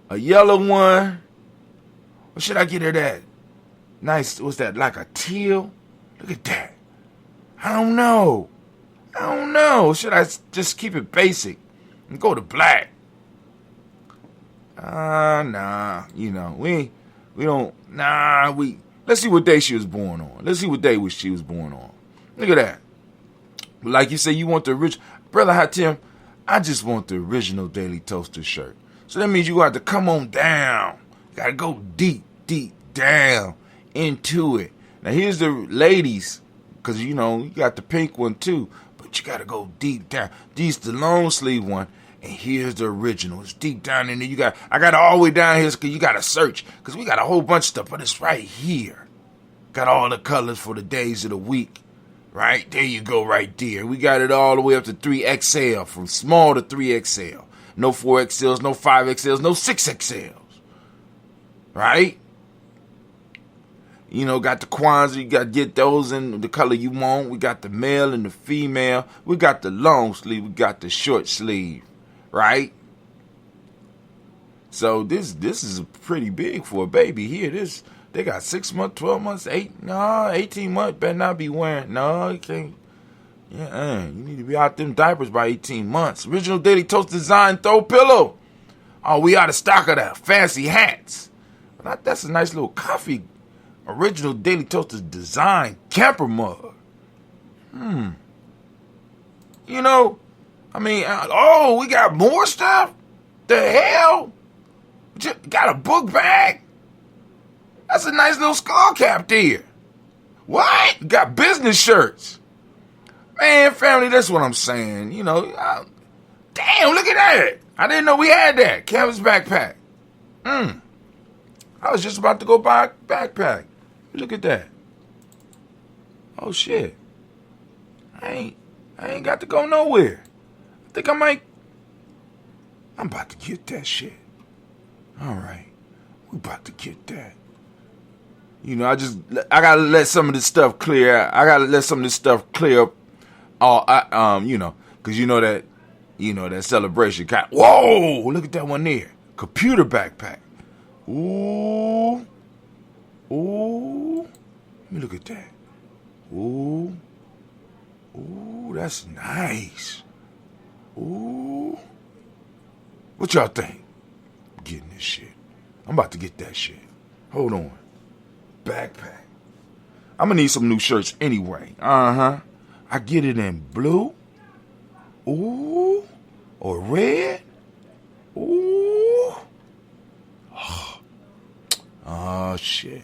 A yellow one? Or should I get her that nice, what's that, like a teal? Look at that. I don't know. Should I just keep it basic and go to black? Nah. Let's see what day she was born on. She was born on. Look at that. Like you say, you want the original. Brother Hatim, I just want the original Daily Toaster shirt. So that means you got to come on down. You got to go deep down into it. Now here's the ladies, because you got the pink one too, but you got to go deep down. These the long sleeve one, And here's the original. It's deep down in there. I got it all the way down here because you got to search. Because we got a whole bunch of stuff, but it's right here. Got all the colors for the days of the week. Right? There you go right there. We got it all the way up to 3XL. From small to 3XL. No 4XLs, no 5XLs, no 6XLs. Right? You know, got the Kwanzaa, you got to get those in the color you want. We got the male and the female. We got the long sleeve. We got the short sleeve. Right? So this is pretty big for a baby here. They got 6 months, 12 months, 18 months. Better not be wearing. No, you can't. Yeah, you need to be out them diapers by 18 months. Original Daily Toast design throw pillow. Oh, we out of stock of that. Fancy hats. But that's a nice little coffee. Original Daily Toasters design camper mug. You know, I mean, we got more stuff? The hell? Got a book bag? That's a nice little skull cap there. What? Got business shirts. Man, family, that's what I'm saying. You know, damn, look at that. I didn't know we had that. Canvas backpack. I was just about to go buy a backpack. Look at that. Oh, shit. I ain't got to go nowhere. I think I'm about to get that shit. All right. We about to get that. You know, I gotta let some of this stuff clear. I gotta let some of this stuff clear up. You know, because you know that celebration. Whoa, look at that one there. Computer backpack. Ooh. Let me look at that. Ooh, that's nice. Ooh. What y'all think? I'm getting this shit. I'm about to get that shit. Hold on. Backpack. I'm gonna need some new shirts anyway. I get it in blue. Ooh. Or red. Ooh. Oh, shit.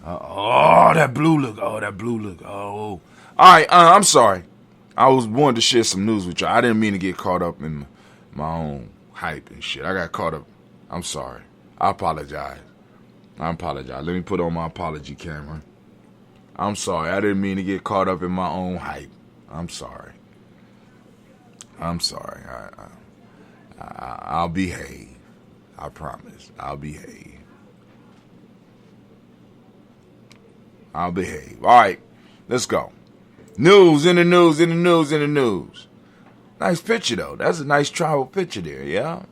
That blue look. Oh. All right, I'm sorry. I was wanting to share some news with y'all. I didn't mean to get caught up in my own hype and shit. I got caught up. I'm sorry. I apologize. Let me put on my apology camera. I'm sorry. I didn't mean to get caught up in my own hype. I'm sorry. I'll behave. I promise. I'll behave. All right, let's go. News in the news. Nice picture, though. That's a nice travel picture there, yeah.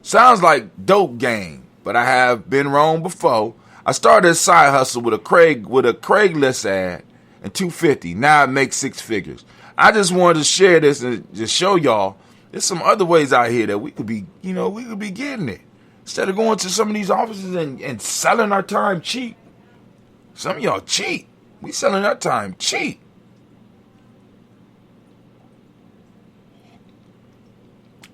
Sounds like dope game, but I have been wrong before. I started a side hustle with a Craigslist ad and $250. Now it makes 6 figures. I just wanted to share this and just show y'all there's some other ways out here that we could be getting it. Instead of going to some of these offices and selling our time cheap. Some of y'all cheap. We selling our time cheap.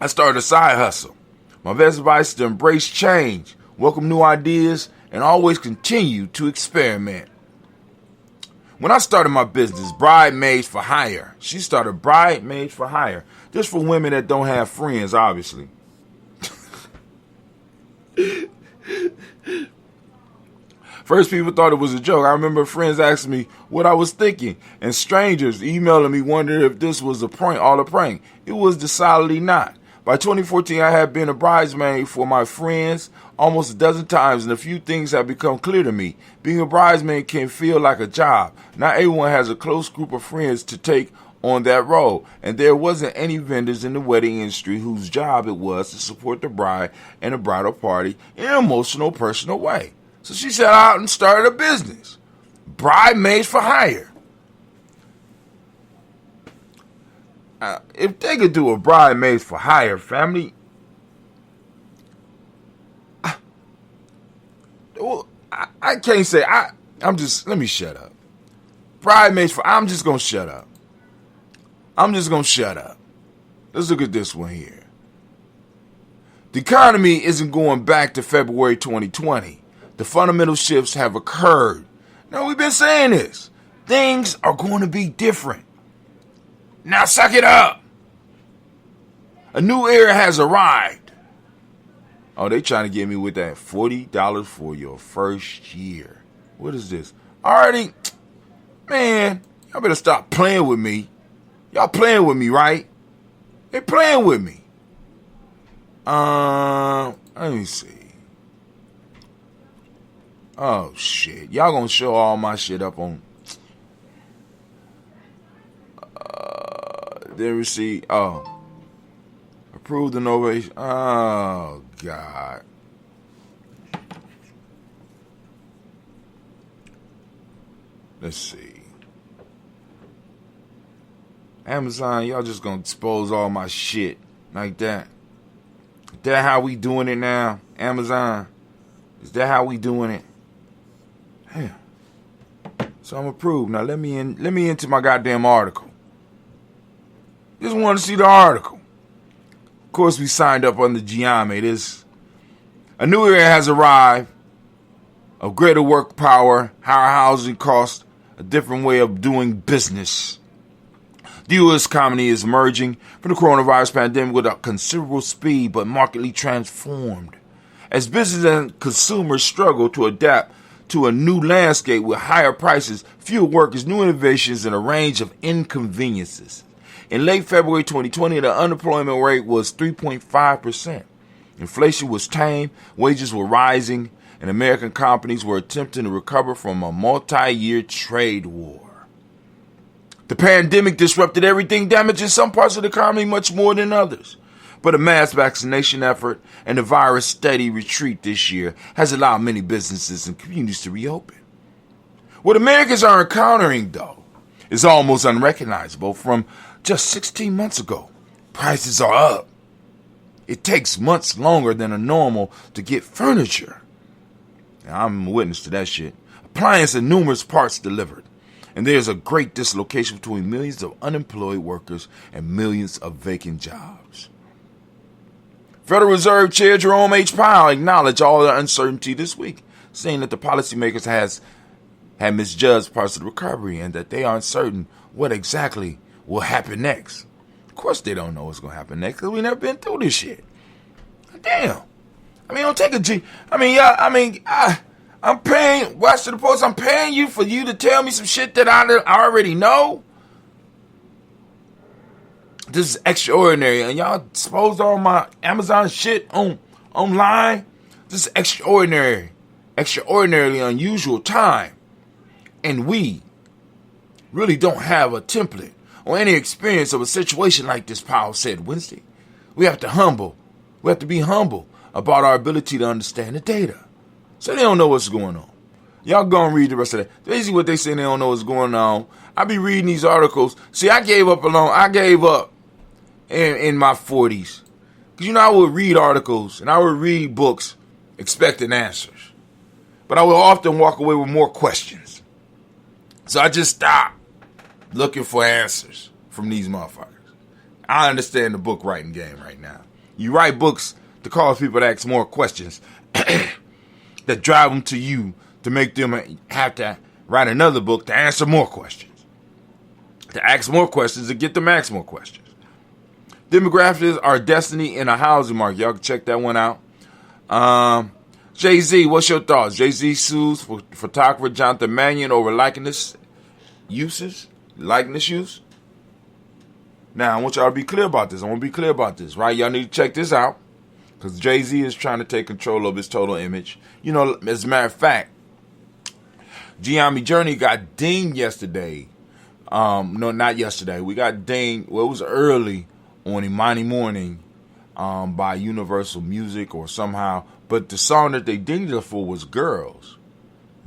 I started a side hustle. My best advice is to embrace change, welcome new ideas, and always continue to experiment. When I started my business, Bridesmaids for Hire. She started Bridesmaids for Hire. Just for women that don't have friends, obviously. First, people thought it was a joke. I remember friends asking me what I was thinking, and strangers emailing me wondering if this was a prank. It was decidedly not. By 2014, I had been a bridesmaid for my friends almost a dozen times, and a few things have become clear to me. Being a bridesmaid can feel like a job. Not everyone has a close group of friends to take on that role, and there wasn't any vendors in the wedding industry whose job it was to support the bride and the bridal party in an emotional, personal way. So she set out and started a business, Bridesmaids for Hire. If they could do a Bridesmaids for Hire, family, I can't say, let me shut up. Bridesmaids for, I'm just going to shut up. Let's look at this one here. The economy isn't going back to February 2020. The fundamental shifts have occurred. Now, we've been saying this. Things are going to be different. Now suck it up. A new era has arrived. Oh, they trying to get me with that $40 for your first year. What is this? Already, man, y'all better stop playing with me. Y'all playing with me, right? They playing with me. Let me see. Oh, shit. Y'all gonna show all my shit up on... Then we see... Oh. Approved innovation. Oh, God. Let's see. Amazon, y'all just gonna expose all my shit like that. Is that how we doing it now? Amazon? Is that how we doing it? Yeah. So I'm approved. Now let me into my goddamn article. Just want to see the article. Of course, we signed up on the Gye-Nyame. A new era has arrived of greater work power, higher housing costs, a different way of doing business. The U.S. economy is emerging from the coronavirus pandemic with a considerable speed, but markedly transformed. As business and consumers struggle to adapt to a new landscape with higher prices, fewer workers, new innovations, and a range of inconveniences. In late February 2020, the unemployment rate was 3.5%. Inflation was tame, wages were rising, and American companies were attempting to recover from a multi-year trade war. The pandemic disrupted everything, damaging some parts of the economy much more than others. But a mass vaccination effort and the virus' steady retreat this year has allowed many businesses and communities to reopen. What Americans are encountering, though, is almost unrecognizable from just 16 months ago. Prices are up. It takes months longer than a normal to get furniture. Now, I'm a witness to that shit. Appliances and numerous parts delivered. And there's a great dislocation between millions of unemployed workers and millions of vacant jobs. Federal Reserve Chair Jerome H. Powell acknowledged all the uncertainty this week, saying that the policymakers had misjudged parts of the recovery and that they aren't certain what exactly will happen next. Of course they don't know what's going to happen next because we never been through this shit. Damn. I mean, don't take a G. I'm paying, watch the post, I'm paying you for you to tell me some shit that I already know. This is extraordinary. And y'all exposed all my Amazon shit online. This is extraordinary. Extraordinarily unusual time. And we really don't have a template or any experience of a situation like this, Powell said Wednesday. We have to be humble about our ability to understand the data. So they don't know what's going on. Y'all go and read the rest of that. Basically what they say they don't know what's going on. I be reading these articles. See, I gave up in my 40s. Because, I would read articles and I would read books expecting answers. But I would often walk away with more questions. So I just stopped looking for answers from these motherfuckers. I understand the book writing game right now. You write books to cause people to ask more questions that drive them to you to make them have to write another book to answer more questions. To ask more questions and get them to ask more questions. Demographics are destiny in a housing market. Y'all can check that one out. Jay-Z, what's your thoughts? Jay-Z sues for photographer Jonathan Mannion over likeness use. Now, I want y'all to be clear about this. Right? Y'all need to check this out. Because Jay-Z is trying to take control of his total image. As a matter of fact, Gye-Nyame Journey got dinged yesterday. No, not yesterday. We got dinged. Well, it was early on Imani morning by Universal Music or somehow. But the song that they dinged it for was Girls.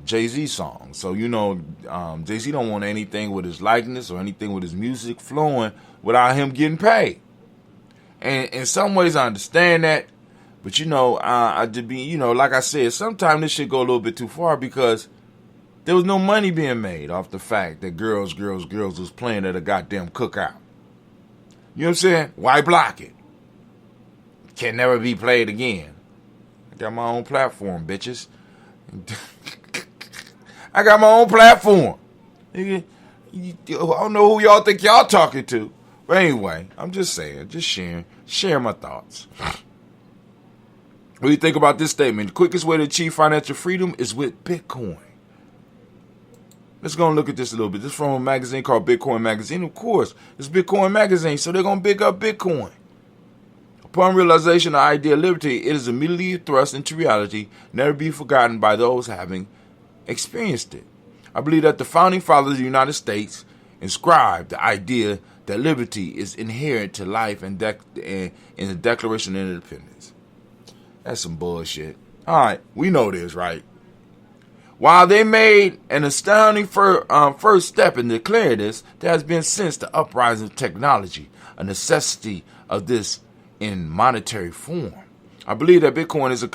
Jay-Z song. So, Jay-Z don't want anything with his likeness or anything with his music flowing without him getting paid. And in some ways, I understand that. But, like I said, sometimes this shit go a little bit too far because there was no money being made off the fact that Girls was playing at a goddamn cookout. You know what I'm saying? Why block it? Can never be played again. I got my own platform, bitches. I don't know who y'all think y'all talking to, But anyway, I'm just saying, just sharing my thoughts. What do you think about this statement? The quickest way to achieve financial freedom is with Bitcoin. Let's go and look at this a little bit. This is from a magazine called Bitcoin Magazine. Of course, it's Bitcoin Magazine, so they're going to big up Bitcoin. Upon realization of the idea of liberty, it is immediately thrust into reality, never be forgotten by those having experienced it. I believe that the founding fathers of the United States inscribed the idea that liberty is inherent to life and in the Declaration of Independence. That's some bullshit. All right, we know this, right? While they made an astounding first step in declaring this, there has been since the uprising of technology a necessity of this in monetary form. I believe that Bitcoin is a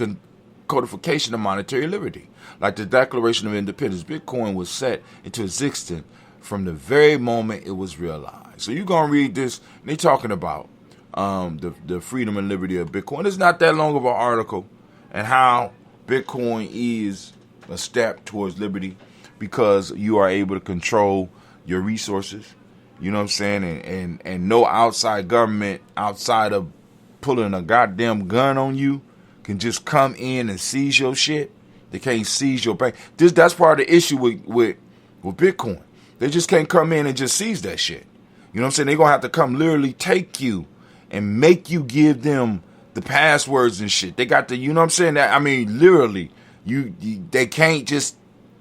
codification of monetary liberty. Like the Declaration of Independence, Bitcoin was set into existence from the very moment it was realized. So you're going to read this, and they're talking about the freedom and liberty of Bitcoin. It's not that long of an article, and how Bitcoin is a step towards liberty because you are able to control your resources. You know what I'm saying? And no outside government, outside of pulling a goddamn gun on you, can just come in and seize your shit. They can't seize your bank. That's part of the issue with Bitcoin. They just can't come in and just seize that shit. You know what I'm saying? They're going to have to come literally take you and make you give them the passwords and shit. They got to, you know what I'm saying? I mean, literally, they can't just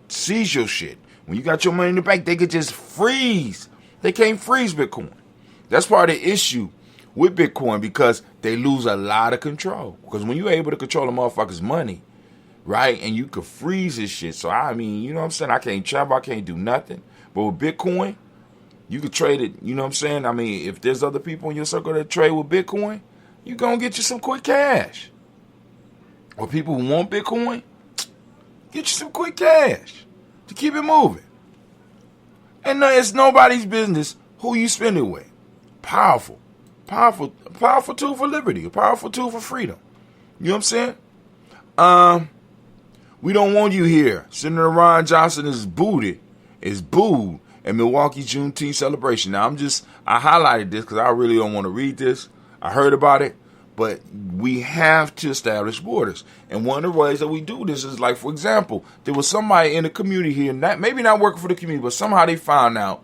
seize your shit. When you got your money in the bank, they could just freeze. They can't freeze Bitcoin. That's part of the issue with Bitcoin because they lose a lot of control. Because when you're able to control a motherfucker's money, right, and you could freeze this shit. So, I mean, you know what I'm saying? I can't travel. I can't do nothing. But with Bitcoin, you could trade it. You know what I'm saying? I mean, if there's other people in your circle that trade with Bitcoin, you're going to get you some quick cash. Or people who want Bitcoin, get you some quick cash to keep it moving. And it's nobody's business who you spend it with. Powerful tool for liberty, a powerful tool for freedom. You know what I'm saying? We don't want you here. Senator Ron Johnson is booed at Milwaukee Juneteenth celebration. Now, I highlighted this because I really don't want to read this. I heard about it, but we have to establish borders. And one of the ways that we do this is, like, for example, there was somebody in the community here, maybe not working for the community, but somehow they found out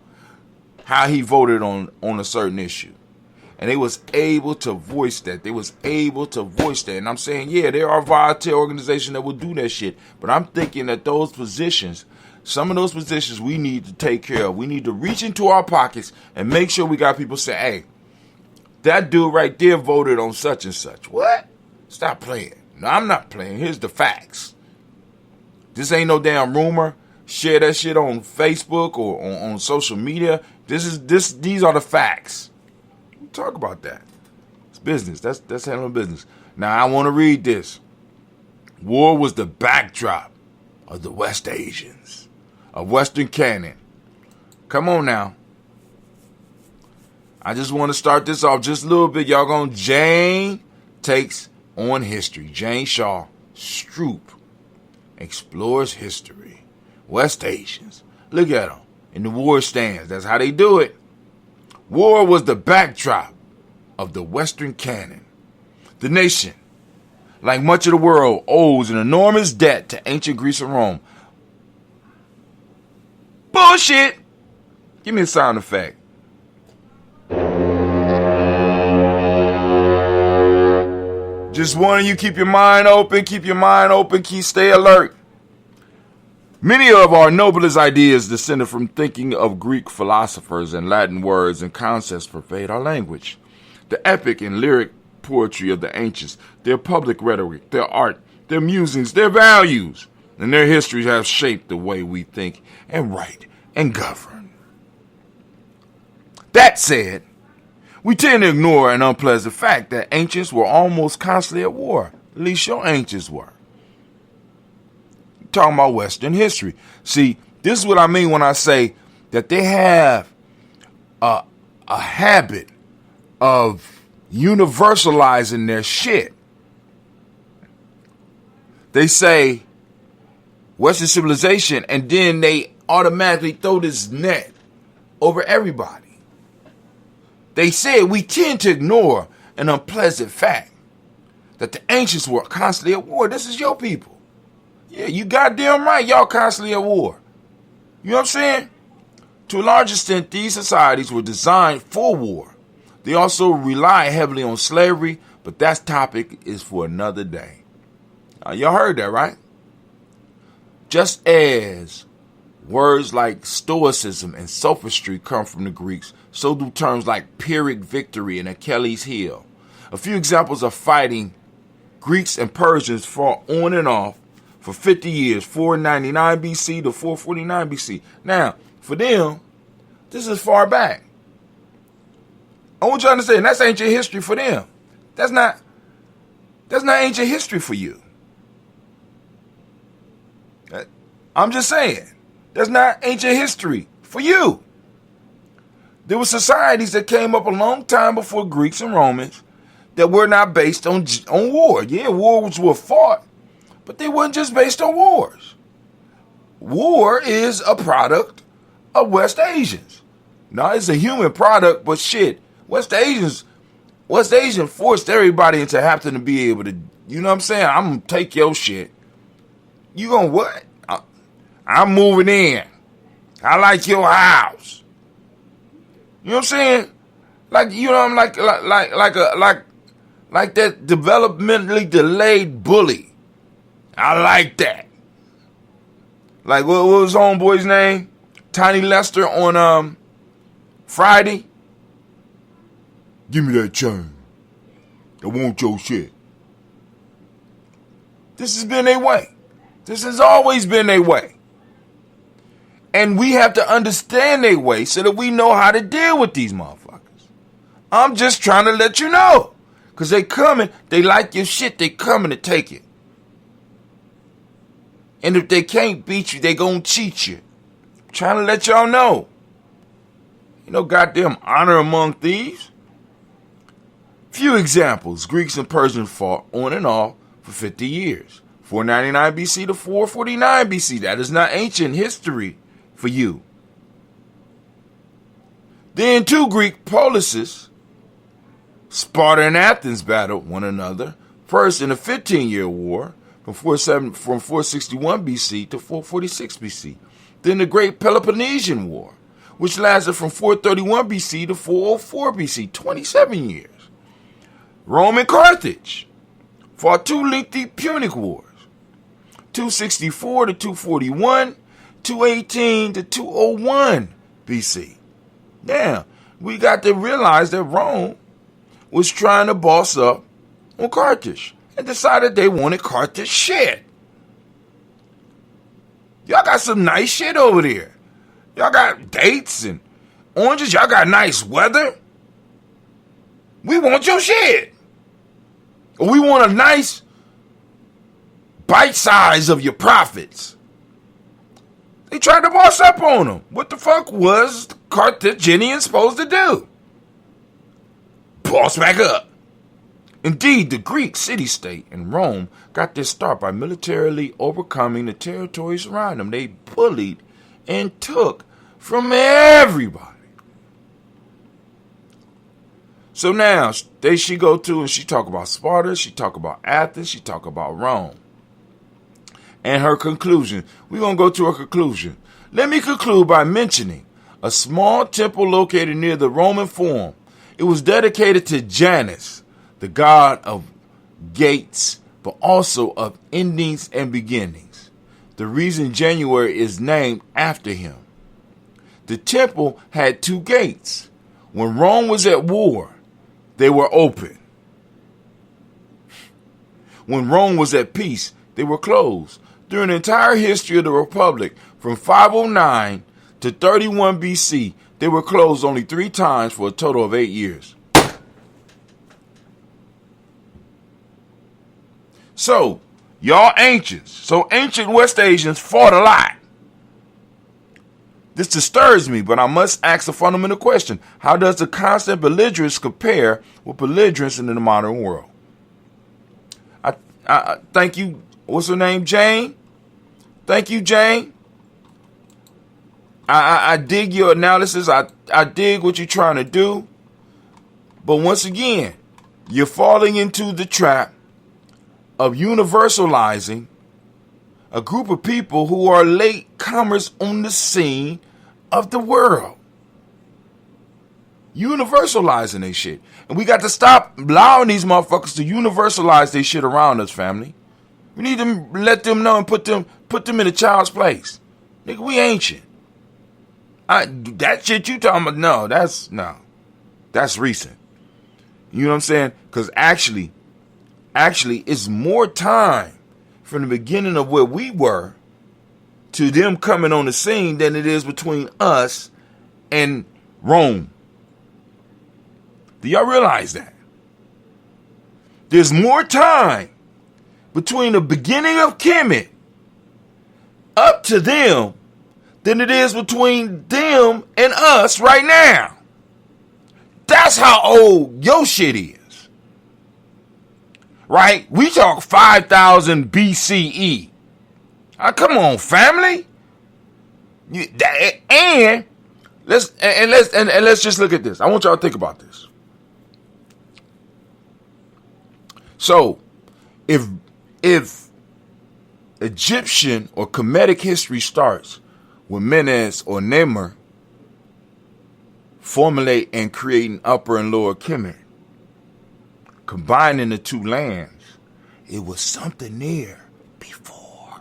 how he voted on a certain issue. And they was able to voice that. And I'm saying, yeah, there are volunteer organizations that will do that shit. But I'm thinking that those positions, some of those positions we need to take care of. We need to reach into our pockets and make sure we got people say, hey, that dude right there voted on such and such. What? Stop playing. No, I'm not playing. Here's the facts. This ain't no damn rumor. Share that shit on Facebook or on social media. These are the facts. Talk about that. It's business. That's handling business. Now, I want to read this. War was the backdrop of the West Asians, of Western canon. Come on now. I just want to start this off just a little bit. Y'all going Jane takes on history. Jane Shaw Stroop explores history. West Asians. Look at them in the war stands. That's how they do it. War was the backdrop of the Western canon. The nation, like much of the world, owes an enormous debt to ancient Greece and Rome. Bullshit! Give me a sound effect. Just warning you, keep your mind open, stay alert. Many of our noblest ideas descended from thinking of Greek philosophers, and Latin words and concepts pervade our language. The epic and lyric poetry of the ancients, their public rhetoric, their art, their musings, their values, and their histories have shaped the way we think and write and govern. That said, we tend to ignore an unpleasant fact that ancients were almost constantly at war. At least your ancients were. Talking about Western history. See, this is what I mean when I say that they have a habit of universalizing their shit. They say Western civilization, and then they automatically throw this net over everybody. They said we tend to ignore an unpleasant fact that the ancients were constantly at war. This is your people. Yeah, you goddamn right, y'all constantly at war. You know what I'm saying? To a large extent, these societies were designed for war. They also rely heavily on slavery, but that topic is for another day. Y'all heard that, right? Just as words like stoicism and sophistry come from the Greeks, so do terms like Pyrrhic victory and Achilles' heel. A few examples of fighting: Greeks and Persians fought on and off for 50 years, 499 BC to 449 BC. Now, for them, this is far back. I want you to understand, that's ancient history for them. That's not ancient history for you. I'm just saying, that's not ancient history for you. There were societies that came up a long time before Greeks and Romans that were not based on war. Yeah, wars were fought, but they weren't just based on wars. War is a product of West Asians. Now, it's a human product, but shit, West Asian forced everybody into having to be able to, you know what I'm saying? I'm going to take your shit. You going to what? I'm moving in. I like your house. You know what I'm saying? Like, you know, I'm like that developmentally delayed bully. I like that. Like, what was homeboy's name? Tiny Lester on Friday. Give me that chain. I want your shit. This has been their way. This has always been their way. And we have to understand their way so that we know how to deal with these motherfuckers. I'm just trying to let you know. Because they coming, they like your shit, they coming to take it. And if they can't beat you, they gonna cheat you. I'm trying to let y'all know. You know, goddamn honor among thieves. Few examples. Greeks and Persians fought on and off for 50 years. 499 BC to 449 BC. That is not ancient history for you. Then two Greek polises, Sparta and Athens, battled one another. First in a 15-year war from 461 BC to 446 BC. Then the Great Peloponnesian War, which lasted from 431 BC to 404 BC, 27 years. Rome and Carthage fought two lengthy Punic Wars, 264 to 241, 218 to 201 BC. Now, we got to realize that Rome was trying to boss up on Carthage and decided they wanted Carthage shit. Y'all got some nice shit over there. Y'all got dates and oranges. Y'all got nice weather. We want your shit. We want a nice bite size of your profits. They tried to boss up on them. What the fuck was the Carthaginians supposed to do? Boss back up. Indeed, the Greek city-state in Rome got their start by militarily overcoming the territories around them. They bullied and took from everybody. So now, she go to and she talk about Sparta, she talk about Athens, she talk about Rome. And her conclusion. We're going to go to her conclusion. Let me conclude by mentioning a small temple located near the Roman Forum. It was dedicated to Janus, the god of gates, but also of endings and beginnings. The reason January is named after him. The temple had two gates. When Rome was at war, they were open. When Rome was at peace, they were closed. During the entire history of the Republic, from 509 to 31 BC, they were closed only 3 times for a total of 8 years. So, y'all ancients, so ancient West Asians fought a lot. This disturbs me, but I must ask a fundamental question. How does the constant belligerence compare with belligerence in the modern world? I thank you. What's her name? Jane? Thank you, Jane. I dig your analysis. I dig what you're trying to do. But once again, you're falling into the trap of universalizing a group of people who are late comers on the scene of the world. Universalizing they shit. And we got to stop allowing these motherfuckers to universalize their shit around us, family. We need to let them know and put them in a child's place. Nigga, we ancient. That shit you talking about, that's recent. You know what I'm saying? Because actually, it's more time from the beginning of where we were to them coming on the scene than it is between us and Rome. Do y'all realize that? There's more time between the beginning of Kemet up to them than it is between them and us right now. That's how old your shit is. Right? We talk 5,000 BCE. Come on, family. And let's just look at this. I want y'all to think about this. So, if Egyptian or Kemetic history starts with Menes or Nemer formulate and creating Upper and Lower Kemet, combining the two lands, it was something there before.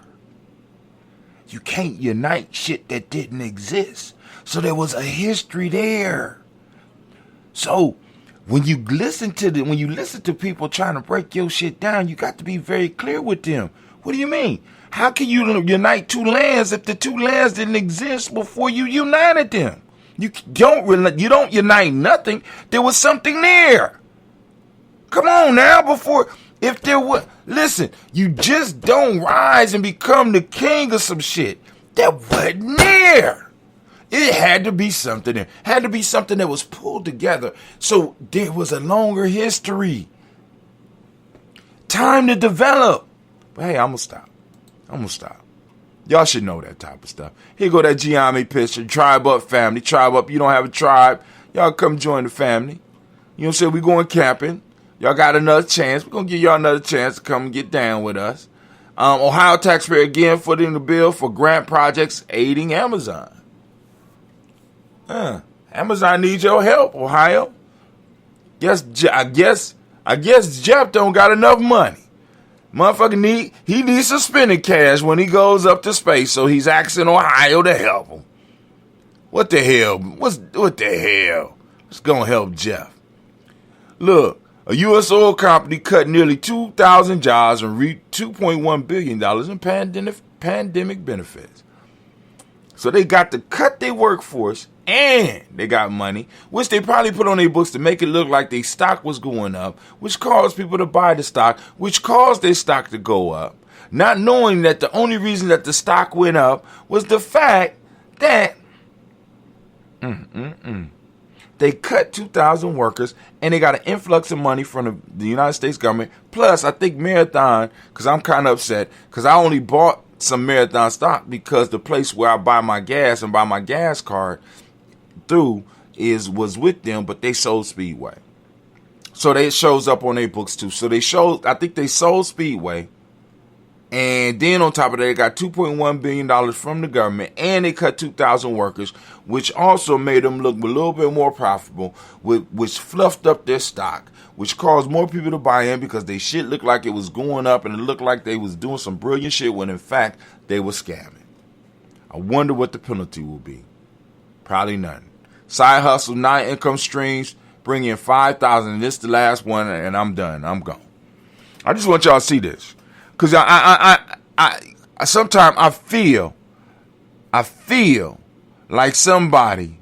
You can't unite shit that didn't exist. So there was a history there. So when you listen to people trying to break your shit down, you got to be very clear with them. What do you mean? How can you unite two lands if the two lands didn't exist before you united them? You don't unite nothing. There was something there. Come on now, listen, you just don't rise and become the king of some shit that wasn't there. It had to be something there. It had to be something that was pulled together. So there was a longer history. Time to develop. But hey, I'm going to stop. Y'all should know that type of stuff. Here go that Gye-Nyame picture. Tribe up, family. Tribe up. You don't have a tribe. Y'all come join the family. You know what I'm saying? We going camping. Y'all got another chance. We're going to give y'all another chance to come and get down with us. Ohio taxpayer again footing the bill for grant projects aiding Amazon. Amazon needs your help, Ohio. I guess Jeff don't got enough money. Motherfucker needs some spending cash when he goes up to space, so he's asking Ohio to help him. What the hell? What the hell? What's gonna help Jeff? Look, a U.S. oil company cut nearly 2,000 jobs and reaped $2.1 billion in pandemic benefits. So they got to cut their workforce and they got money, which they probably put on their books to make it look like their stock was going up, which caused people to buy the stock, which caused their stock to go up, not knowing that the only reason that the stock went up was the fact that they cut 2,000 workers and they got an influx of money from the United States government. Plus, I think Marathon, because I'm kind of upset, because I only bought some Marathon stock because the place where I buy my gas and buy my gas card through was with them, but they sold Speedway. So it shows up on their books too. So I think they sold Speedway. And then on top of that, they got $2.1 billion from the government, and they cut 2,000 workers, which also made them look a little bit more profitable, which fluffed up their stock, which caused more people to buy in because they shit looked like it was going up and it looked like they was doing some brilliant shit when in fact they were scamming. I wonder what the penalty will be. Probably nothing. Side hustle, 9 income streams, bring in 5,000. This is the last one, and I'm done. I'm gone. I just want y'all to see this. Because I sometimes I feel like somebody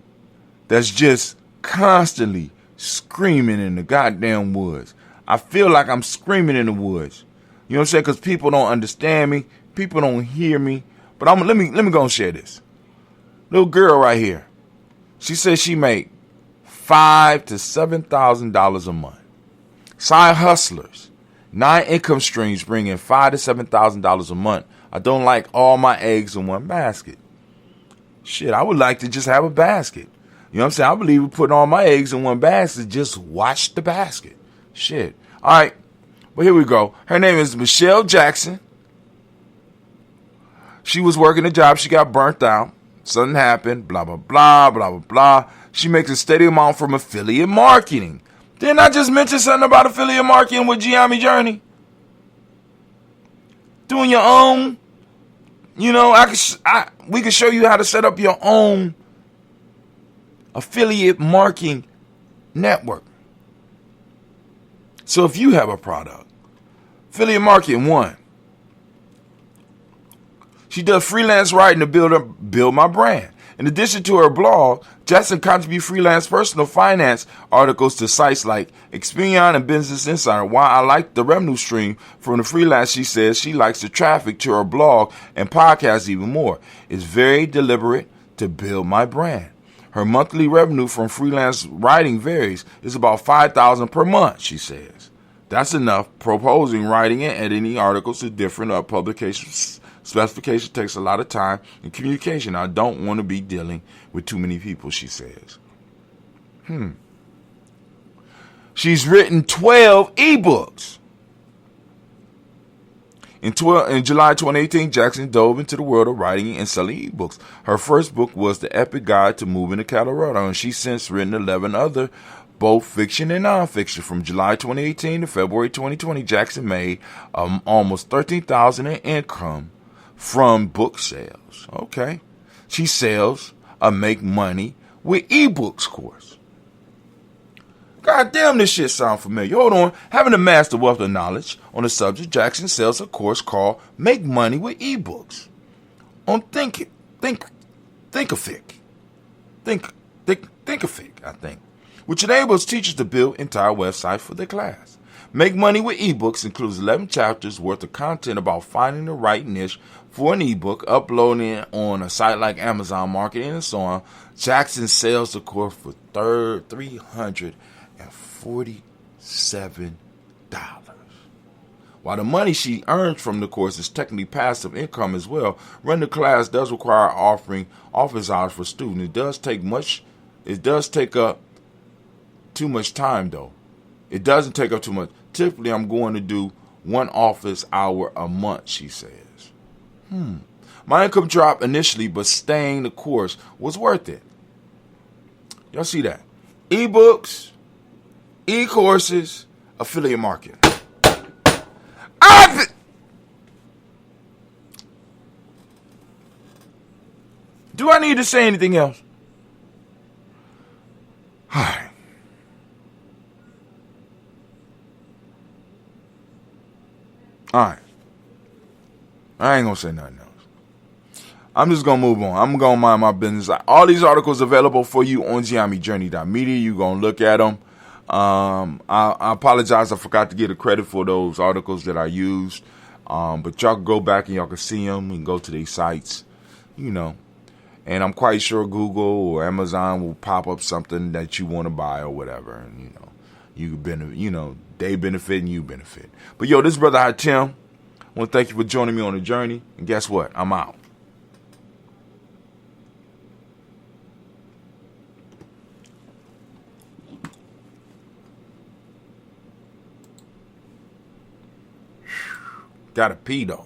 that's just constantly screaming in the goddamn woods. I feel like I'm screaming in the woods. You know what I'm saying? Because people don't understand me. People don't hear me. But let me go and share this. Little girl right here. She says she make $5,000 to $7,000 a month. Side hustlers. 9 income streams bring in $5,000 to $7,000 a month. I don't like all my eggs in one basket. Shit, I would like to just have a basket. You know what I'm saying? I believe in putting all my eggs in one basket. Just watch the basket. Shit. All right. But here we go. Her name is Michelle Jackson. She was working a job. She got burnt out. Something happened. Blah, blah, blah, blah, blah, blah. She makes a steady amount from affiliate marketing. Didn't I just mention something about affiliate marketing with Gye-Nyame Journey? Doing your own. You know, we can show you how to set up your own affiliate marketing network. So if you have a product, affiliate marketing 1. She does freelance writing to build my brand. In addition to her blog, Jackson contributes freelance personal finance articles to sites like Experian and Business Insider. While I like the revenue stream from the freelance, she says she likes the traffic to her blog and podcast even more. It's very deliberate to build my brand. Her monthly revenue from freelance writing varies. It's about $5,000 per month, she says. That's enough. Proposing, writing, and editing articles to different publications. Specification takes a lot of time and communication. I don't want to be dealing with too many people, she says. She's written 12 ebooks. In July 2018, Jackson dove into the world of writing and selling ebooks. Her first book was The Epic Guide to Moving to Colorado, and she's since written 11 other, both fiction and nonfiction. From July 2018 to February 2020, Jackson made almost $13,000 in income from book sales. Okay. She sells a Make Money with Ebooks course. God damn, this shit sound familiar. Hold on. Having amassed a wealth of knowledge on the subject, Jackson sells a course called Make Money with Ebooks on Thinkific, I think, which enables teachers to build entire websites for their class. Make Money with Ebooks includes 11 chapters worth of content about finding the right niche for an ebook, uploading it on a site like Amazon Marketing and so on. Jackson sells the course for $347. While the money she earns from the course is technically passive income as well, running the class does require offering office hours for students. It does take up too much time though. It doesn't take up too much. Typically, I'm going to do 1 office hour a month, she says. My income dropped initially, but staying the course was worth it. Y'all see that? Ebooks, e-courses, affiliate marketing. Do I need to say anything else? All right. All right. I ain't going to say nothing else. I'm just going to move on. I'm going to mind my business. All these articles available for you on GyeNyameJourney.media. You're going to look at them. I apologize. I forgot to get a credit for those articles that I used. But y'all can go back and y'all can see them and go to these sites, you know. And I'm quite sure Google or Amazon will pop up something that you want to buy or whatever. And, you know, you benefit, you know, they benefit and you benefit. But, yo, this brother Tim. I want to thank you for joining me on the journey. And guess what? I'm out. Gotta pee, though.